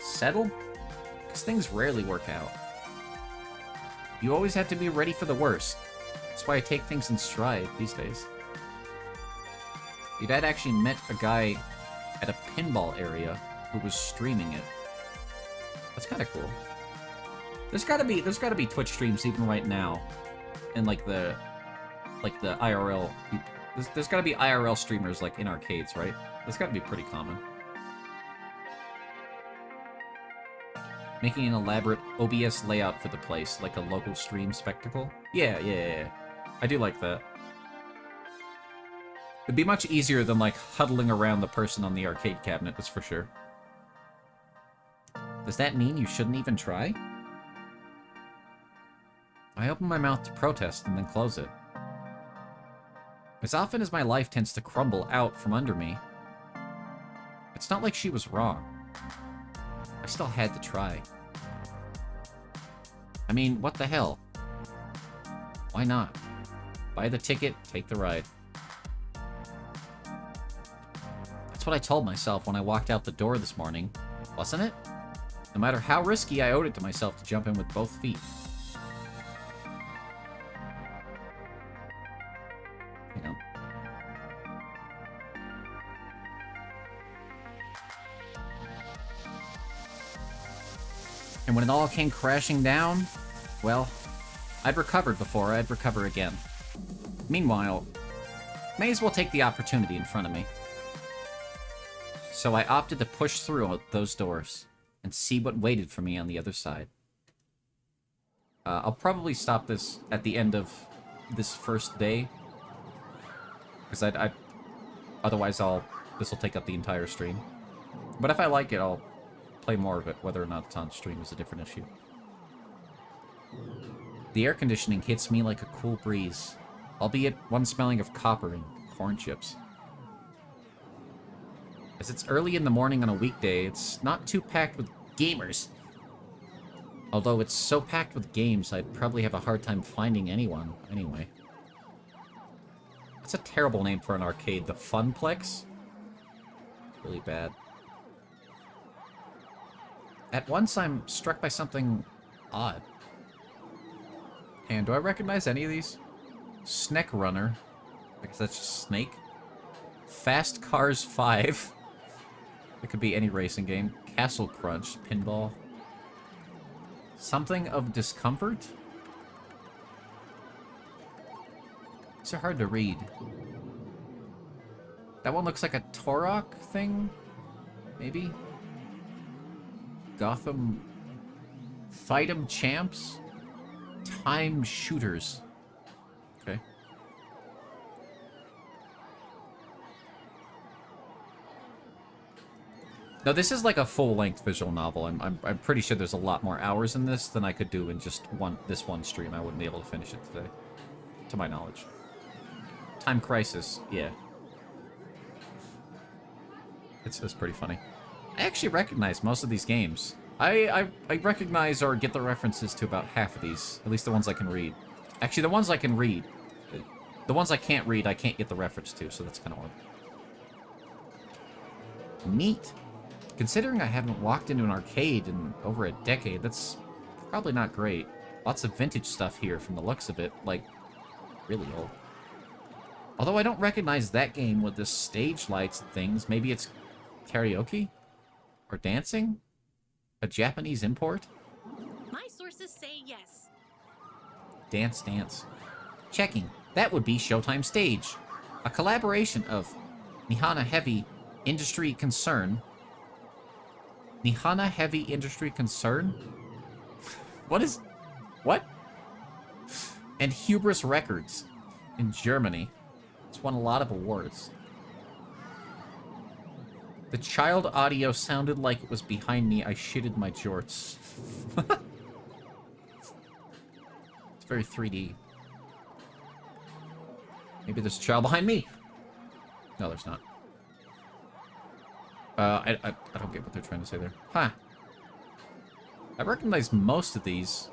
Speaker 1: Settle? Because things rarely work out. You always have to be ready for the worst. That's why I take things in stride these days. Your dad actually met a guy at a pinball area who was streaming it. That's kind of cool. There's gotta be Twitch streams even right now, and like the IRL. There's gotta be IRL streamers like in arcades, right? That's gotta be pretty common. Making an elaborate OBS layout for the place, like a local stream spectacle. Yeah. I do like that. It'd be much easier than like huddling around the person on the arcade cabinet, that's for sure. Does that mean you shouldn't even try? I open my mouth to protest and then close it. As often as my life tends to crumble out from under me, it's not like she was wrong. I still had to try. I mean, what the hell? Why not? Buy the ticket, take the ride. That's what I told myself when I walked out the door this morning, wasn't it? No matter how risky, I owed it to myself to jump in with both feet. You know. And when it all came crashing down, well, I'd recovered before I'd recover again. Meanwhile, may as well take the opportunity in front of me. So I opted to push through those doors and see what waited for me on the other side. I'll probably stop this at the end of this first day, because otherwise this will take up the entire stream. But if I like it, I'll play more of it. Whether or not it's on stream is a different issue. The air conditioning hits me like a cool breeze, albeit one smelling of copper and corn chips. As it's early in the morning on a weekday, it's not too packed with gamers. Although it's so packed with games, I'd probably have a hard time finding anyone, anyway. That's a terrible name for an arcade. The Funplex? Really bad. At once, I'm struck by something odd. And do I recognize any of these? Snack Runner. I guess that's just Snake. Fast Cars 5. It could be any racing game. Castle Crunch. Pinball. Something of Discomfort? These are hard to read. That one looks like a Torok thing? Maybe? Gotham... Fight 'em Champs? Time Shooters. Okay. Now, this is like a full-length visual novel. I'm pretty sure there's a lot more hours in this than I could do in just this one stream. I wouldn't be able to finish it today, to my knowledge. Time Crisis, yeah. It's pretty funny. I actually recognize most of these games. I recognize or get the references to about half of these. At least the ones I can read. Actually, the ones I can read. The ones I can't read, I can't get the reference to, so that's kind of odd. Neat. Considering I haven't walked into an arcade in over a decade, that's probably not great. Lots of vintage stuff here from the looks of it, like, really old. Although I don't recognize that game with the stage lights and things. Maybe it's karaoke? Or dancing? A Japanese import?
Speaker 3: My sources say yes.
Speaker 1: Dance, dance. Checking. That would be Showtime Stage. A collaboration of Nihana Heavy Industry Concern. Nihana Heavy Industry Concern? What is... What? And Hubris Records in Germany. It's won a lot of awards. The child audio sounded like it was behind me. I shitted my jorts. It's very 3D. Maybe there's a child behind me. No, there's not. I don't get what they're trying to say there. Huh. I recognize most of these.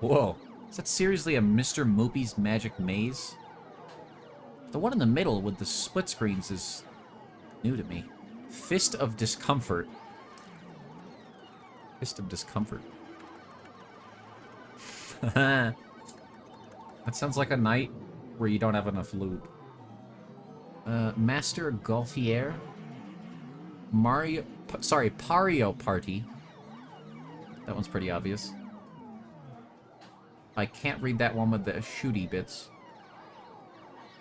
Speaker 1: Whoa. Is that seriously a Mr. Moopy's Magic Maze? The one in the middle with the split screens is new to me. Fist of Discomfort. Fist of Discomfort. That sounds like a night where you don't have enough loot. Master Golfier. Pario Party. That one's pretty obvious. I can't read that one with the shooty bits.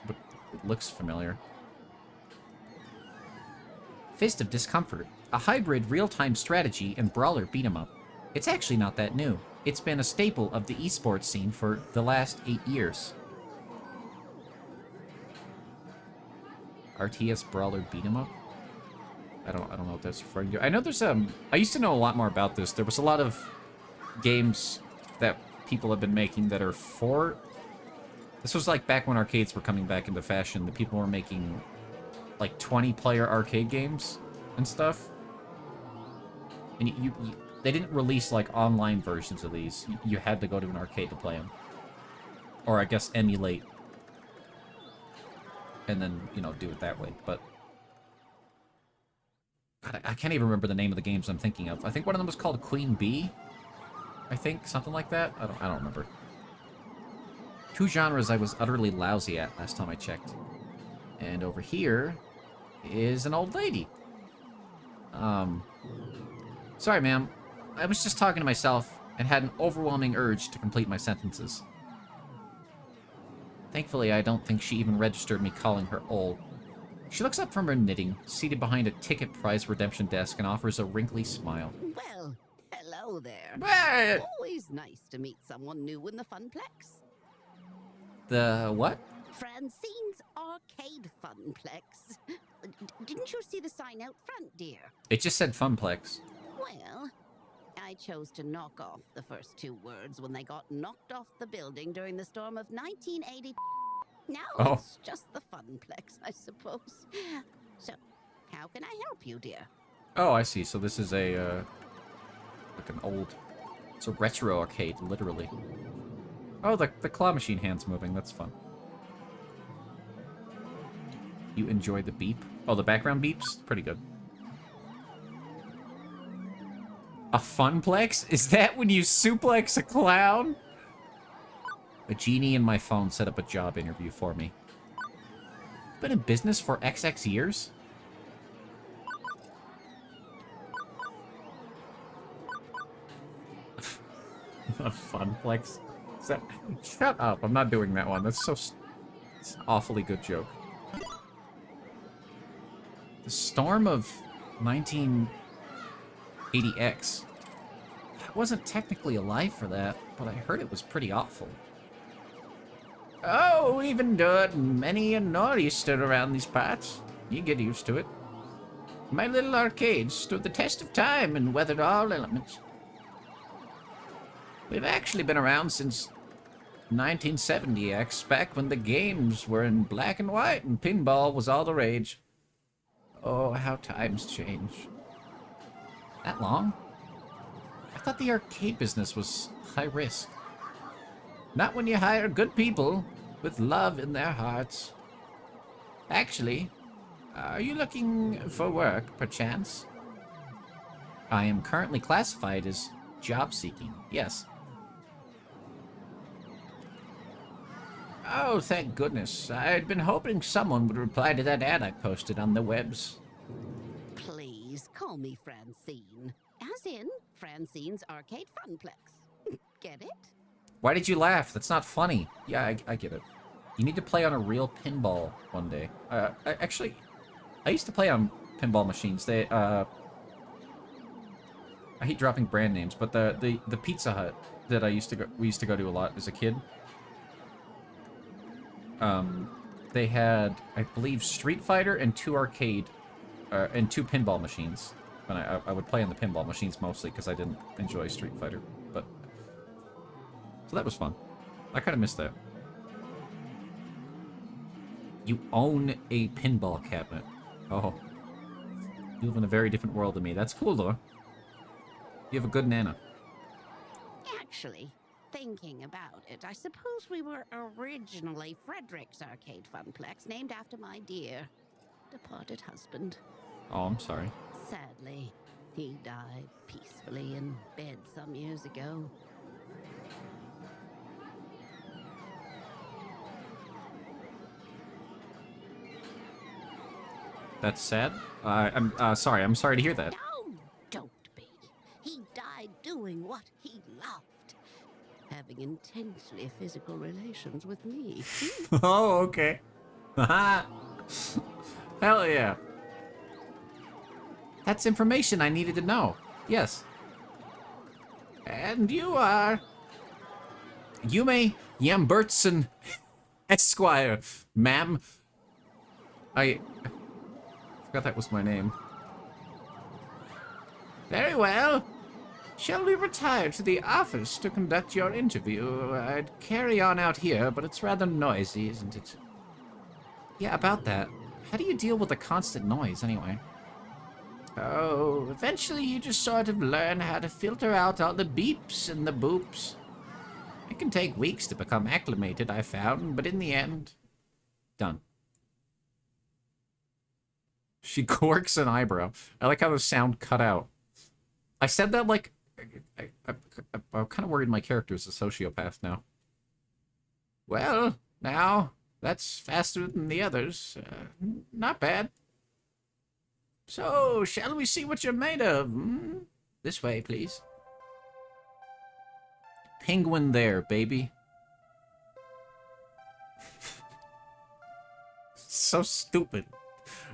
Speaker 1: But it looks familiar. Fist of Discomfort, a hybrid real-time strategy and brawler beat-em-up. It's actually not that new. It's been a staple of the esports scene for the last 8 years. RTS brawler beat-em-up? I don't know what that's referring to. I know there's I used to know a lot more about this. There was a lot of games that people have been making that are for... This was like back when arcades were coming back into fashion. The people were making like 20-player arcade games and stuff. And they didn't release like online versions of these. You had to go to an arcade to play them. Or I guess emulate. And then, you know, do it that way. But God, I can't even remember the name of the games I'm thinking of. I think one of them was called Queen Bee. I think, something like that. I don't remember. 2 genres I was utterly lousy at last time I checked. And over here is an old lady. Sorry, ma'am. I was just talking to myself and had an overwhelming urge to complete my sentences. Thankfully, I don't think she even registered me calling her old. She looks up from her knitting, seated behind a ticket prize redemption desk, and offers a wrinkly smile.
Speaker 4: Well, hello there.
Speaker 1: Hey!
Speaker 4: Always nice to meet someone new in the Funplex.
Speaker 1: The what?
Speaker 4: Francine's Arcade Funplex. didn't you see the sign out front, dear?
Speaker 1: It just said Funplex.
Speaker 4: Well, I chose to knock off the first two words when they got knocked off the building during the storm of 1980. Now
Speaker 1: Oh.
Speaker 4: it's just the Funplex, I suppose. So, how can I help you, dear?
Speaker 1: Oh, I see. So this is a, like an old... It's a retro arcade, literally. Oh, the claw machine hand's moving. That's fun. You enjoy the beep? Oh, the background beeps? Pretty good. A Funplex? Is that when you suplex a clown? A genie in my phone set up a job interview for me. Been in business for XX years? A Funplex? Is that... Shut up, I'm not doing that one. That's so... It's an awfully good joke. The storm of 1980X. I wasn't technically alive for that, but I heard it was pretty awful. Oh, we've endured many a nor'easter around these parts. You get used to it. My little arcade stood the test of time and weathered all elements. We've actually been around since 1970X, back when the GAYms were in black and white and pinball was all the rage. Oh, how times change. That long? I thought the arcade business was high risk. Not when you hire good people with love in their hearts. Actually, are you looking for work, perchance? I am currently classified as job seeking, yes. Oh, thank goodness. I'd been hoping someone would reply to that ad I posted on the webs.
Speaker 4: Please call me Francine. As in Francine's Arcade Funplex. Get it?
Speaker 1: Why did you laugh? That's not funny. Yeah, I get it. You need to play on a real pinball one day. I used to play on pinball machines. They, I hate dropping brand names, but the Pizza Hut that we used to go to a lot as a kid. They had, I believe, Street Fighter and two pinball machines. And I would play on the pinball machines mostly because I didn't enjoy Street Fighter. But so that was fun. I kind of missed that. You own a pinball cabinet. Oh. You live in a very different world than me. That's cool, though. You have a good nana.
Speaker 4: Actually, thinking about it, I suppose we were originally Frederick's Arcade Funplex, named after my dear departed husband.
Speaker 1: Oh, I'm sorry.
Speaker 4: Sadly, he died peacefully in bed some years ago.
Speaker 1: That's sad. I'm sorry. I'm sorry to hear that.
Speaker 4: No, don't be. He died doing what he loved. Having intensely physical relations with me.
Speaker 1: Oh, okay. Hell yeah. That's information I needed to know. Yes. And you are... Yumesuki Esquire, ma'am. I forgot that was my name. Very well. Shall we retire to the office to conduct your interview? I'd carry on out here, but it's rather noisy, isn't it? Yeah, about that. How do you deal with the constant noise, anyway? Oh, eventually you just sort of learn how to filter out all the beeps and the boops. It can take weeks to become acclimated, I found, but in the end... Done. She quirks an eyebrow. I like how the sound cut out. I said that like... I'm kind of worried my character is a sociopath now. Well, now, that's faster than the others. Not bad. So, shall we see what you're made of? Hmm? This way, please. Penguin there, baby. So stupid.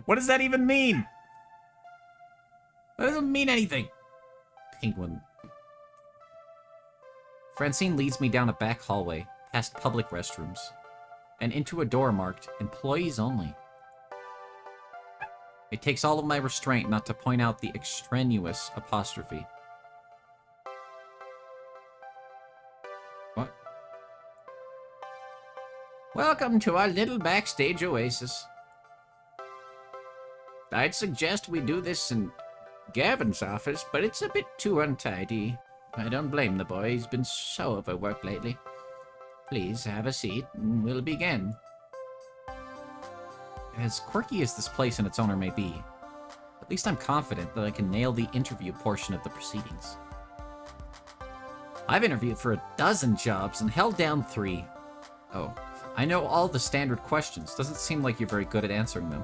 Speaker 1: What does that even mean? That doesn't mean anything. Penguin. Francine leads me down a back hallway, past public restrooms, and into a door marked Employees Only. It takes all of my restraint not to point out the extraneous apostrophe. What? Welcome to our little backstage oasis. I'd suggest we do this in Gavin's office, but it's a bit too untidy. I don't blame the boy. He's been so overworked lately. Please have a seat, and we'll begin. As quirky as this place and its owner may be, at least I'm confident that I can nail the interview portion of the proceedings. I've interviewed for a dozen jobs and held down 3. Oh, I know all the standard questions. Doesn't seem like you're very good at answering them.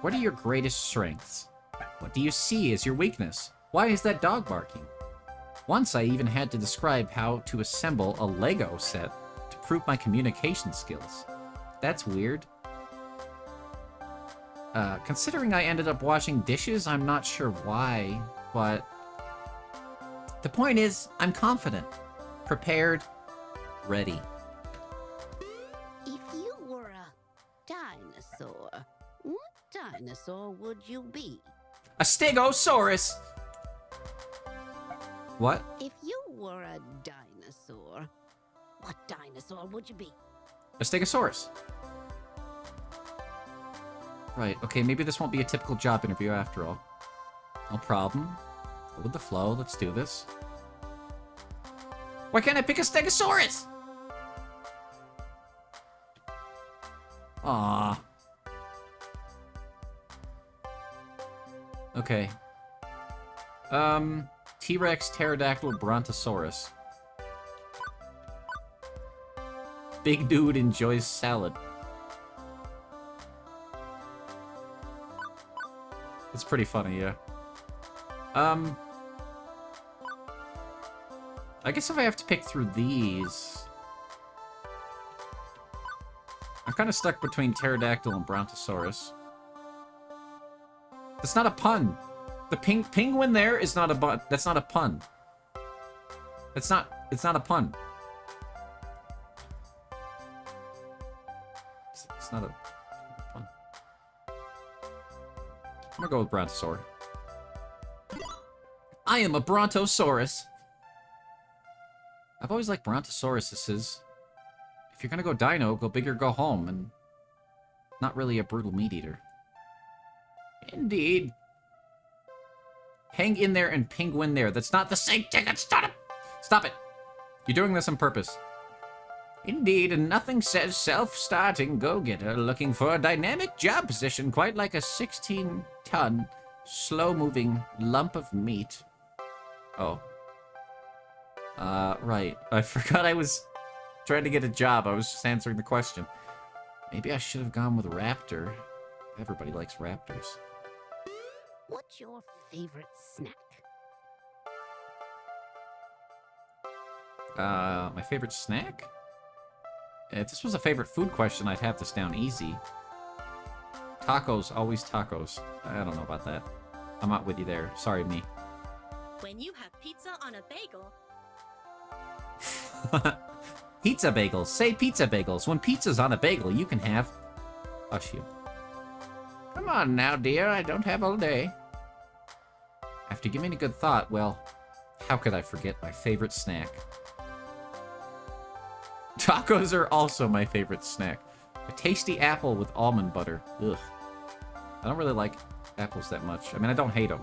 Speaker 1: What are your greatest strengths? What do you see as your weakness? Why is that dog barking? Once I even had to describe how to assemble a Lego set to prove my communication skills. That's weird. Considering I ended up washing dishes, I'm not sure why, but the point is, I'm confident, prepared, ready.
Speaker 4: If you were a dinosaur, what dinosaur would you be?
Speaker 1: A Stegosaurus! What?
Speaker 4: If you were a dinosaur, what dinosaur would you be?
Speaker 1: A Stegosaurus. Right, okay, maybe this won't be a typical job interview after all. No problem. Go with the flow, let's do this. Why can't I pick a Stegosaurus? Aww. Okay. T-Rex, Pterodactyl, Brontosaurus. Big dude enjoys salad. It's pretty funny, yeah. I guess if I have to pick through these... I'm kind of stuck between Pterodactyl and Brontosaurus. That's not a pun. The penguin there is not a that's not a pun. It's not a pun. It's not a pun. I'm gonna go with Brontosaur. I am a Brontosaurus. I've always liked Brontosauruses. If you're gonna go dino, go big or go home, and not really a brutal meat eater. Indeed. Hang in there and penguin there. That's not the same ticket. Stop it! Stop it! You're doing this on purpose. Indeed, and nothing says self-starting go-getter looking for a dynamic job position quite like a 16-ton, slow-moving lump of meat. Oh. Right. I forgot I was trying to get a job. I was just answering the question. Maybe I should have gone with Raptor. Everybody likes Raptors.
Speaker 4: What's your favorite snack?
Speaker 1: My favorite snack? If this was a favorite food question, I'd have this down easy. Tacos, always tacos. I don't know about that. I'm not with you there. Sorry, me.
Speaker 3: When you have pizza on a bagel,
Speaker 1: Pizza bagels. Say pizza bagels. When pizza's on a bagel, you can have... Hush you. Come on now, dear. I don't have all day. After giving a good thought, well, how could I forget my favorite snack? Tacos are also my favorite snack. A tasty apple with almond butter. Ugh. I don't really like apples that much. I mean, I don't hate them,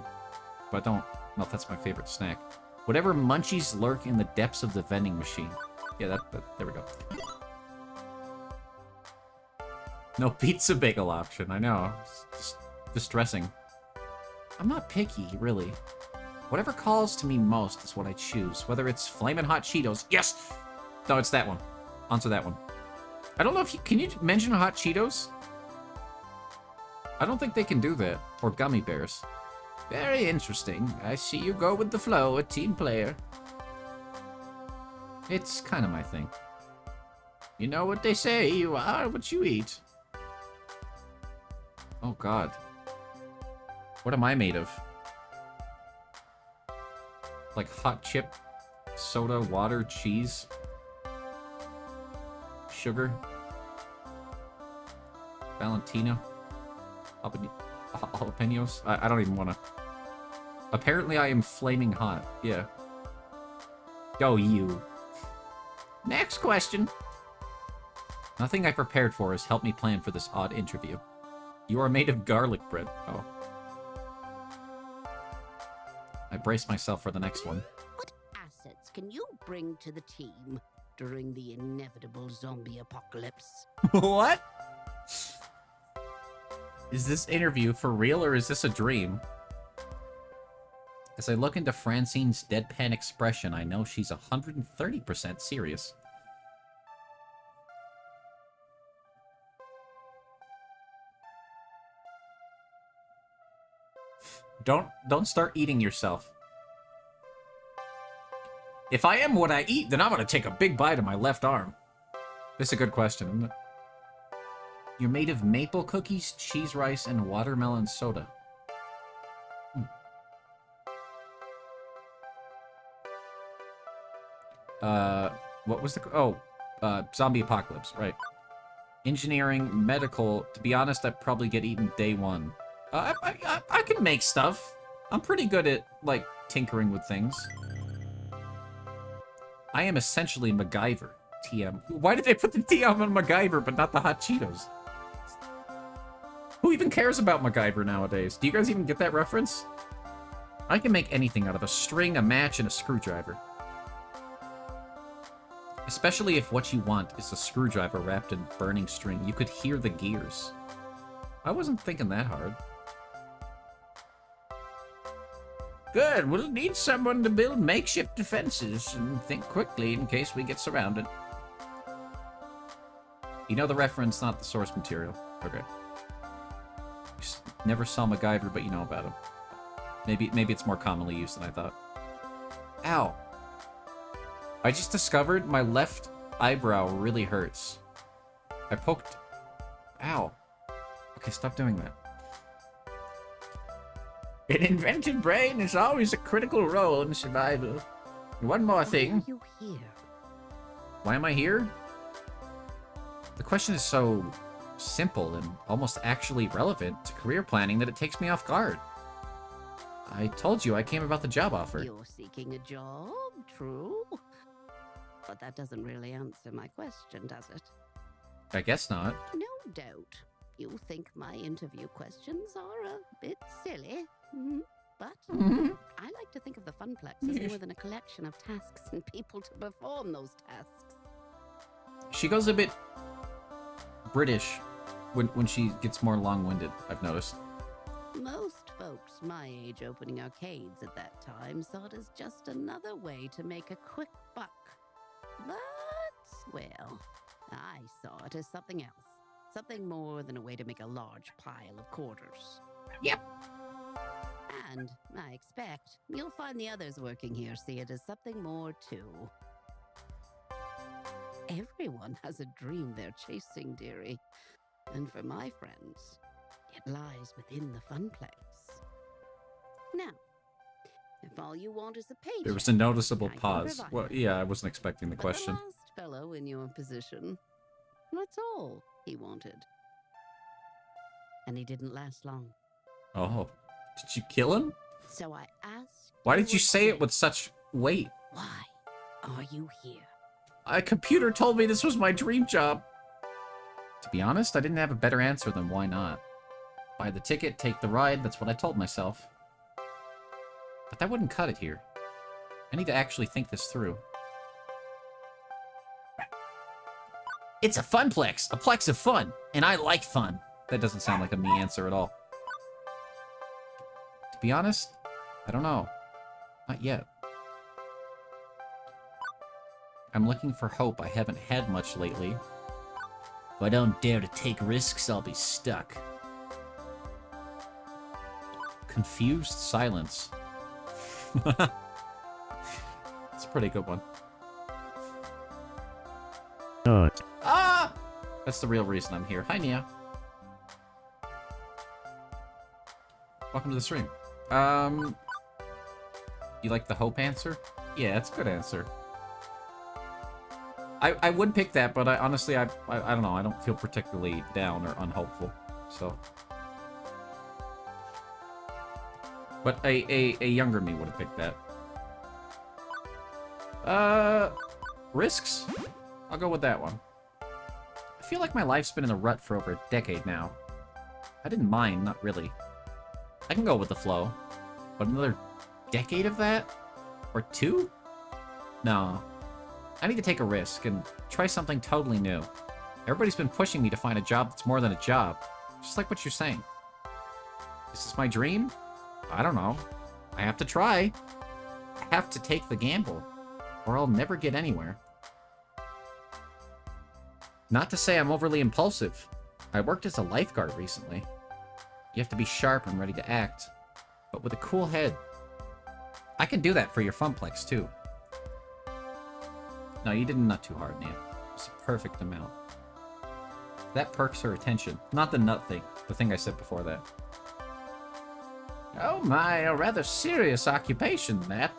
Speaker 1: but I don't know if that's my favorite snack. Whatever munchies lurk in the depths of the vending machine. Yeah, there we go. No pizza bagel option, I know. It's just distressing. I'm not picky, really. Whatever calls to me most is what I choose. Whether it's Flamin' Hot Cheetos. Yes! No, it's that one. Answer that one. I don't know if you... Can you mention Hot Cheetos? I don't think they can do that. Or gummy bears. Very interesting. I see you go with the flow, a team player. It's kind of my thing. You know what they say, you are what you eat. Oh, God. What am I made of? Like hot chip, soda, water, cheese, sugar, Valentino, Jalapenos? I don't even want to... Apparently I am flaming hot. Yeah. Go you. Next question. Nothing I prepared for has helped me plan for this odd interview. You are made of garlic bread. Oh. I brace myself for the next one.
Speaker 4: What assets can you bring to the team during the inevitable zombie apocalypse?
Speaker 1: What? Is this interview for real or is this a dream? As I look into Francine's deadpan expression, I know she's 130% serious. Don't start eating yourself. If I am what I eat, then I'm gonna take a big bite of my left arm. This is a good question, isn't it? You're made of maple cookies, cheese rice, and watermelon soda. What was the... zombie apocalypse, right. Engineering, medical. To be honest, I'd probably get eaten day one. I can make stuff. I'm pretty good at, like, tinkering with things. I am essentially MacGyver. TM. Why did they put the TM on MacGyver, but not the hot Cheetos? Who even cares about MacGyver nowadays? Do you guys even get that reference? I can make anything out of a string, a match, and a screwdriver. Especially if what you want is a screwdriver wrapped in burning string. You could hear the gears. I wasn't thinking that hard. Good, we'll need someone to build makeshift defenses and think quickly in case we get surrounded. You know the reference, not the source material. Okay. Never saw MacGyver, but you know about him. Maybe it's more commonly used than I thought. Ow. I just discovered my left eyebrow really hurts. I poked... Ow. Okay, stop doing that. An inventive brain is always a critical role in survival. One more thing.
Speaker 4: Why are you here?
Speaker 1: Why am I here? The question is so simple and almost actually relevant to career planning that it takes me off guard. I told you I came about the job offer.
Speaker 4: You're seeking a job, true? But that doesn't really answer my question, does it?
Speaker 1: I guess not.
Speaker 4: No doubt. You think my interview questions are a bit silly, but I like to think of the Funplex as more than a collection of tasks and people to perform those tasks.
Speaker 1: She goes a bit British when she gets more long-winded, I've noticed.
Speaker 4: Most folks my age opening arcades at that time saw it as just another way to make a quick buck. But, well, I saw it as something else. Something more than a way to make a large pile of quarters.
Speaker 1: Yep.
Speaker 4: And I expect you'll find the others working here see it as something more too. Everyone has a dream they're chasing, dearie. And for my friends, it lies within the Funplex. Now, if all you want is a paycheck...
Speaker 1: There was a noticeable
Speaker 4: I can
Speaker 1: pause.
Speaker 4: provide
Speaker 1: Well,
Speaker 4: it.
Speaker 1: yeah, I wasn't expecting the
Speaker 4: But
Speaker 1: question.
Speaker 4: the last fellow in your position, that's all he wanted. And he didn't last long.
Speaker 1: Oh. Did you kill him?
Speaker 4: So I asked...
Speaker 1: Why did you
Speaker 4: would
Speaker 1: say it with such weight?
Speaker 4: Why are you here?
Speaker 1: A computer told me this was my dream job. To be honest, I didn't have a better answer than why not. Buy the ticket, take the ride, that's what I told myself. But that wouldn't cut it here. I need to actually think this through. It's a funplex! A plex of fun! And I like fun! That doesn't sound like a me answer at all. To be honest, I don't know. Not yet. I'm looking for hope. I haven't had much lately. If I don't dare to take risks, I'll be stuck. Confused silence. It's a pretty good one. Ah! That's the real reason I'm here. Hi, Nia. Welcome to the stream. You like the hope answer? Yeah, it's a good answer. I would pick that, but I honestly, I don't know. I don't feel particularly down or unhopeful. So, But a younger me would have picked that. Risks? I'll go with that one. I feel like my life's been in a rut for over a decade now. I didn't mind, not really. I can go with the flow. But another decade of that? Or 2? No. I need to take a risk and try something totally new. Everybody's been pushing me to find a job that's more than a job. Just like what you're saying. Is this my dream? I don't know. I have to try. I have to take the gamble, or I'll never get anywhere. Not to say I'm overly impulsive. I worked as a lifeguard recently. You have to be sharp and ready to act, but with a cool head. I can do that for your Funplex, too. No, you didn't nut too hard, Nia. It's a perfect amount. That perks her attention. Not the nut thing. The thing I said before that. Oh my, a rather serious occupation, that.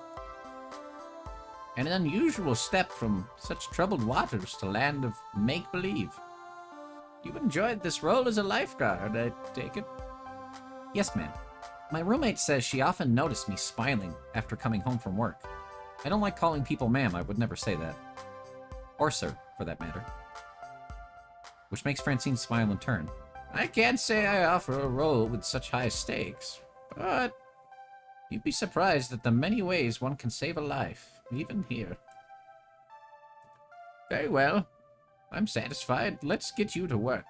Speaker 1: An unusual step from such troubled waters to land of make-believe. You enjoyed this role as a lifeguard, I take it? Yes, ma'am. My roommate says she often noticed me smiling after coming home from work. I don't like calling people ma'am, I would never say that. Or sir, for that matter. Which makes Francine smile in turn. I can't say I offer a role with such high stakes, but you'd be surprised at the many ways one can save a life, even here. Very well. I'm satisfied. Let's get you to work.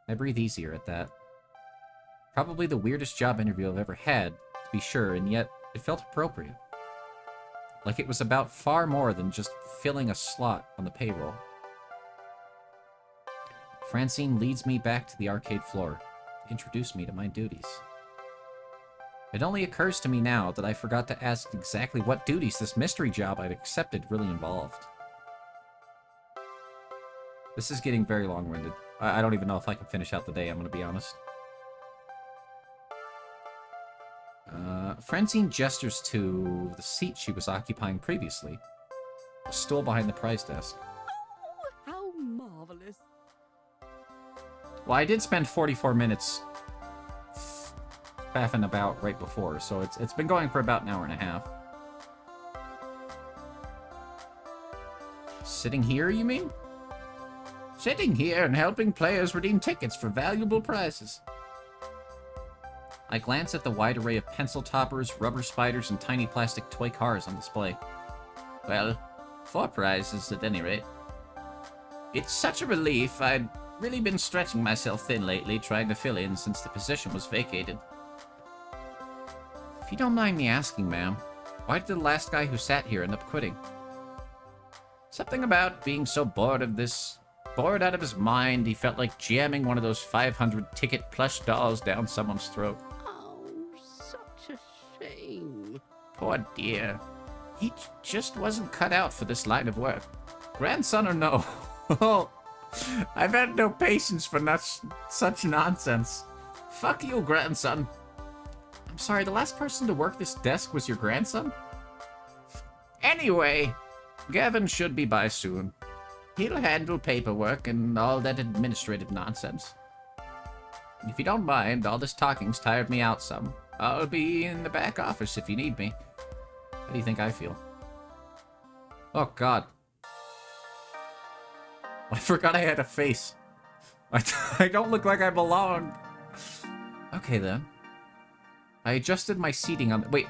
Speaker 1: I breathe easier at that. Probably the weirdest job interview I've ever had, to be sure, and yet it felt appropriate. Like it was about far more than just filling a slot on the payroll. Francine leads me back to the arcade floor to introduce me to my duties. It only occurs to me now that I forgot to ask exactly what duties this mystery job I'd accepted really involved. This is getting very long-winded. I don't even know if I can finish out the day, I'm gonna be honest. Francine gestures to the seat she was occupying previously. A stool behind the prize desk.
Speaker 4: Oh, how marvelous.
Speaker 1: Well, I did spend 44 minutes faffing about right before, so it's been going for about an hour and a half. Sitting here, you mean? Sitting here and helping players redeem tickets for valuable prizes. I glance at the wide array of pencil toppers, rubber spiders, and tiny plastic toy cars on display. Well, 4 prizes at any rate. It's such a relief. I'd really been stretching myself thin lately, trying to fill in since the position was vacated. If you don't mind me asking, ma'am, why did the last guy who sat here end up quitting? Something about being so bored of this... Bored out of his mind, he felt like jamming one of those 500-ticket plush dolls down someone's throat.
Speaker 4: Oh, such a shame.
Speaker 1: Poor dear. He just wasn't cut out for this line of work. Grandson or no. Oh, I've had no patience for such nonsense. Fuck you, grandson. I'm sorry, the last person to work this desk was your grandson? Anyway, Gavin should be by soon. He'll handle paperwork and all that administrative nonsense. If you don't mind, all this talking's tired me out some. I'll be in the back office if you need me. How do you think I feel? Oh, God. I forgot I had a face. I don't look like I belong. Okay, then. I adjusted my seating on... Wait,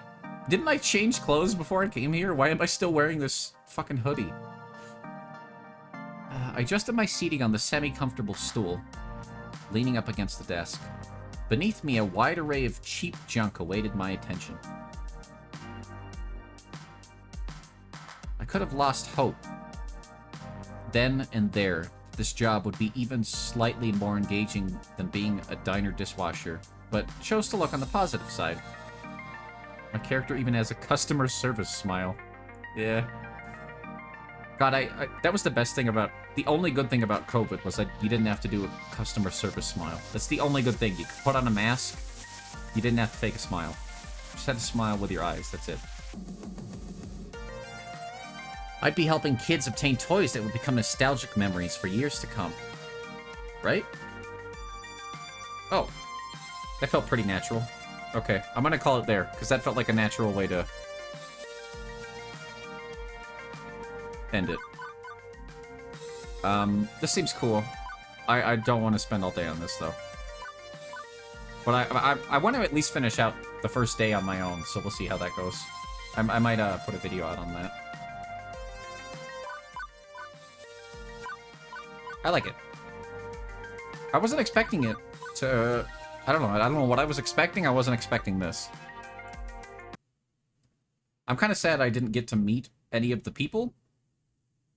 Speaker 1: didn't I change clothes before I came here? Why am I still wearing this fucking hoodie? I adjusted my seating on the semi-comfortable stool, leaning up against the desk. Beneath me, a wide array of cheap junk awaited my attention. I could have lost hope. Then and there, this job would be even slightly more engaging than being a diner dishwasher, but chose to look on the positive side. My character even has a customer service smile. Yeah. God, that was the best thing about... The only good thing about COVID was that you didn't have to do a customer service smile. That's the only good thing. You could put on a mask. You didn't have to fake a smile. You just had to smile with your eyes. That's it. I'd be helping kids obtain toys that would become nostalgic memories for years to come. Right? Oh. That felt pretty natural. Okay, I'm gonna call it there, because that felt like a natural way to end it. This seems cool. I don't want to spend all day on this, though. But I want to at least finish out the first day on my own, so we'll see how that goes. I might put a video out on that. I like it. I wasn't expecting it to... I don't know what I was expecting. I wasn't expecting this. I'm kind of sad I didn't get to meet any of the people.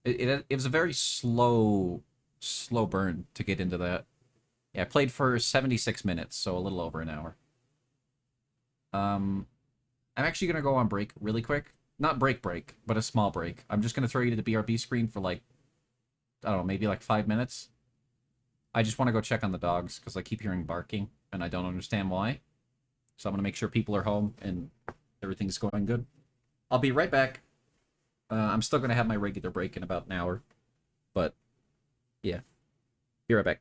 Speaker 1: It was a very slow burn to get into that. Yeah, I played for 76 minutes, so a little over an hour. I'm actually going to go on break really quick. Not break, but a small break. I'm just going to throw you to the BRB screen for like, I don't know, maybe like 5 minutes. I just want to go check on the dogs, because I keep hearing barking, and I don't understand why. So I'm going to make sure people are home and everything's going good. I'll be right back. I'm still going to have my regular break in about an hour. But, yeah. Be right back.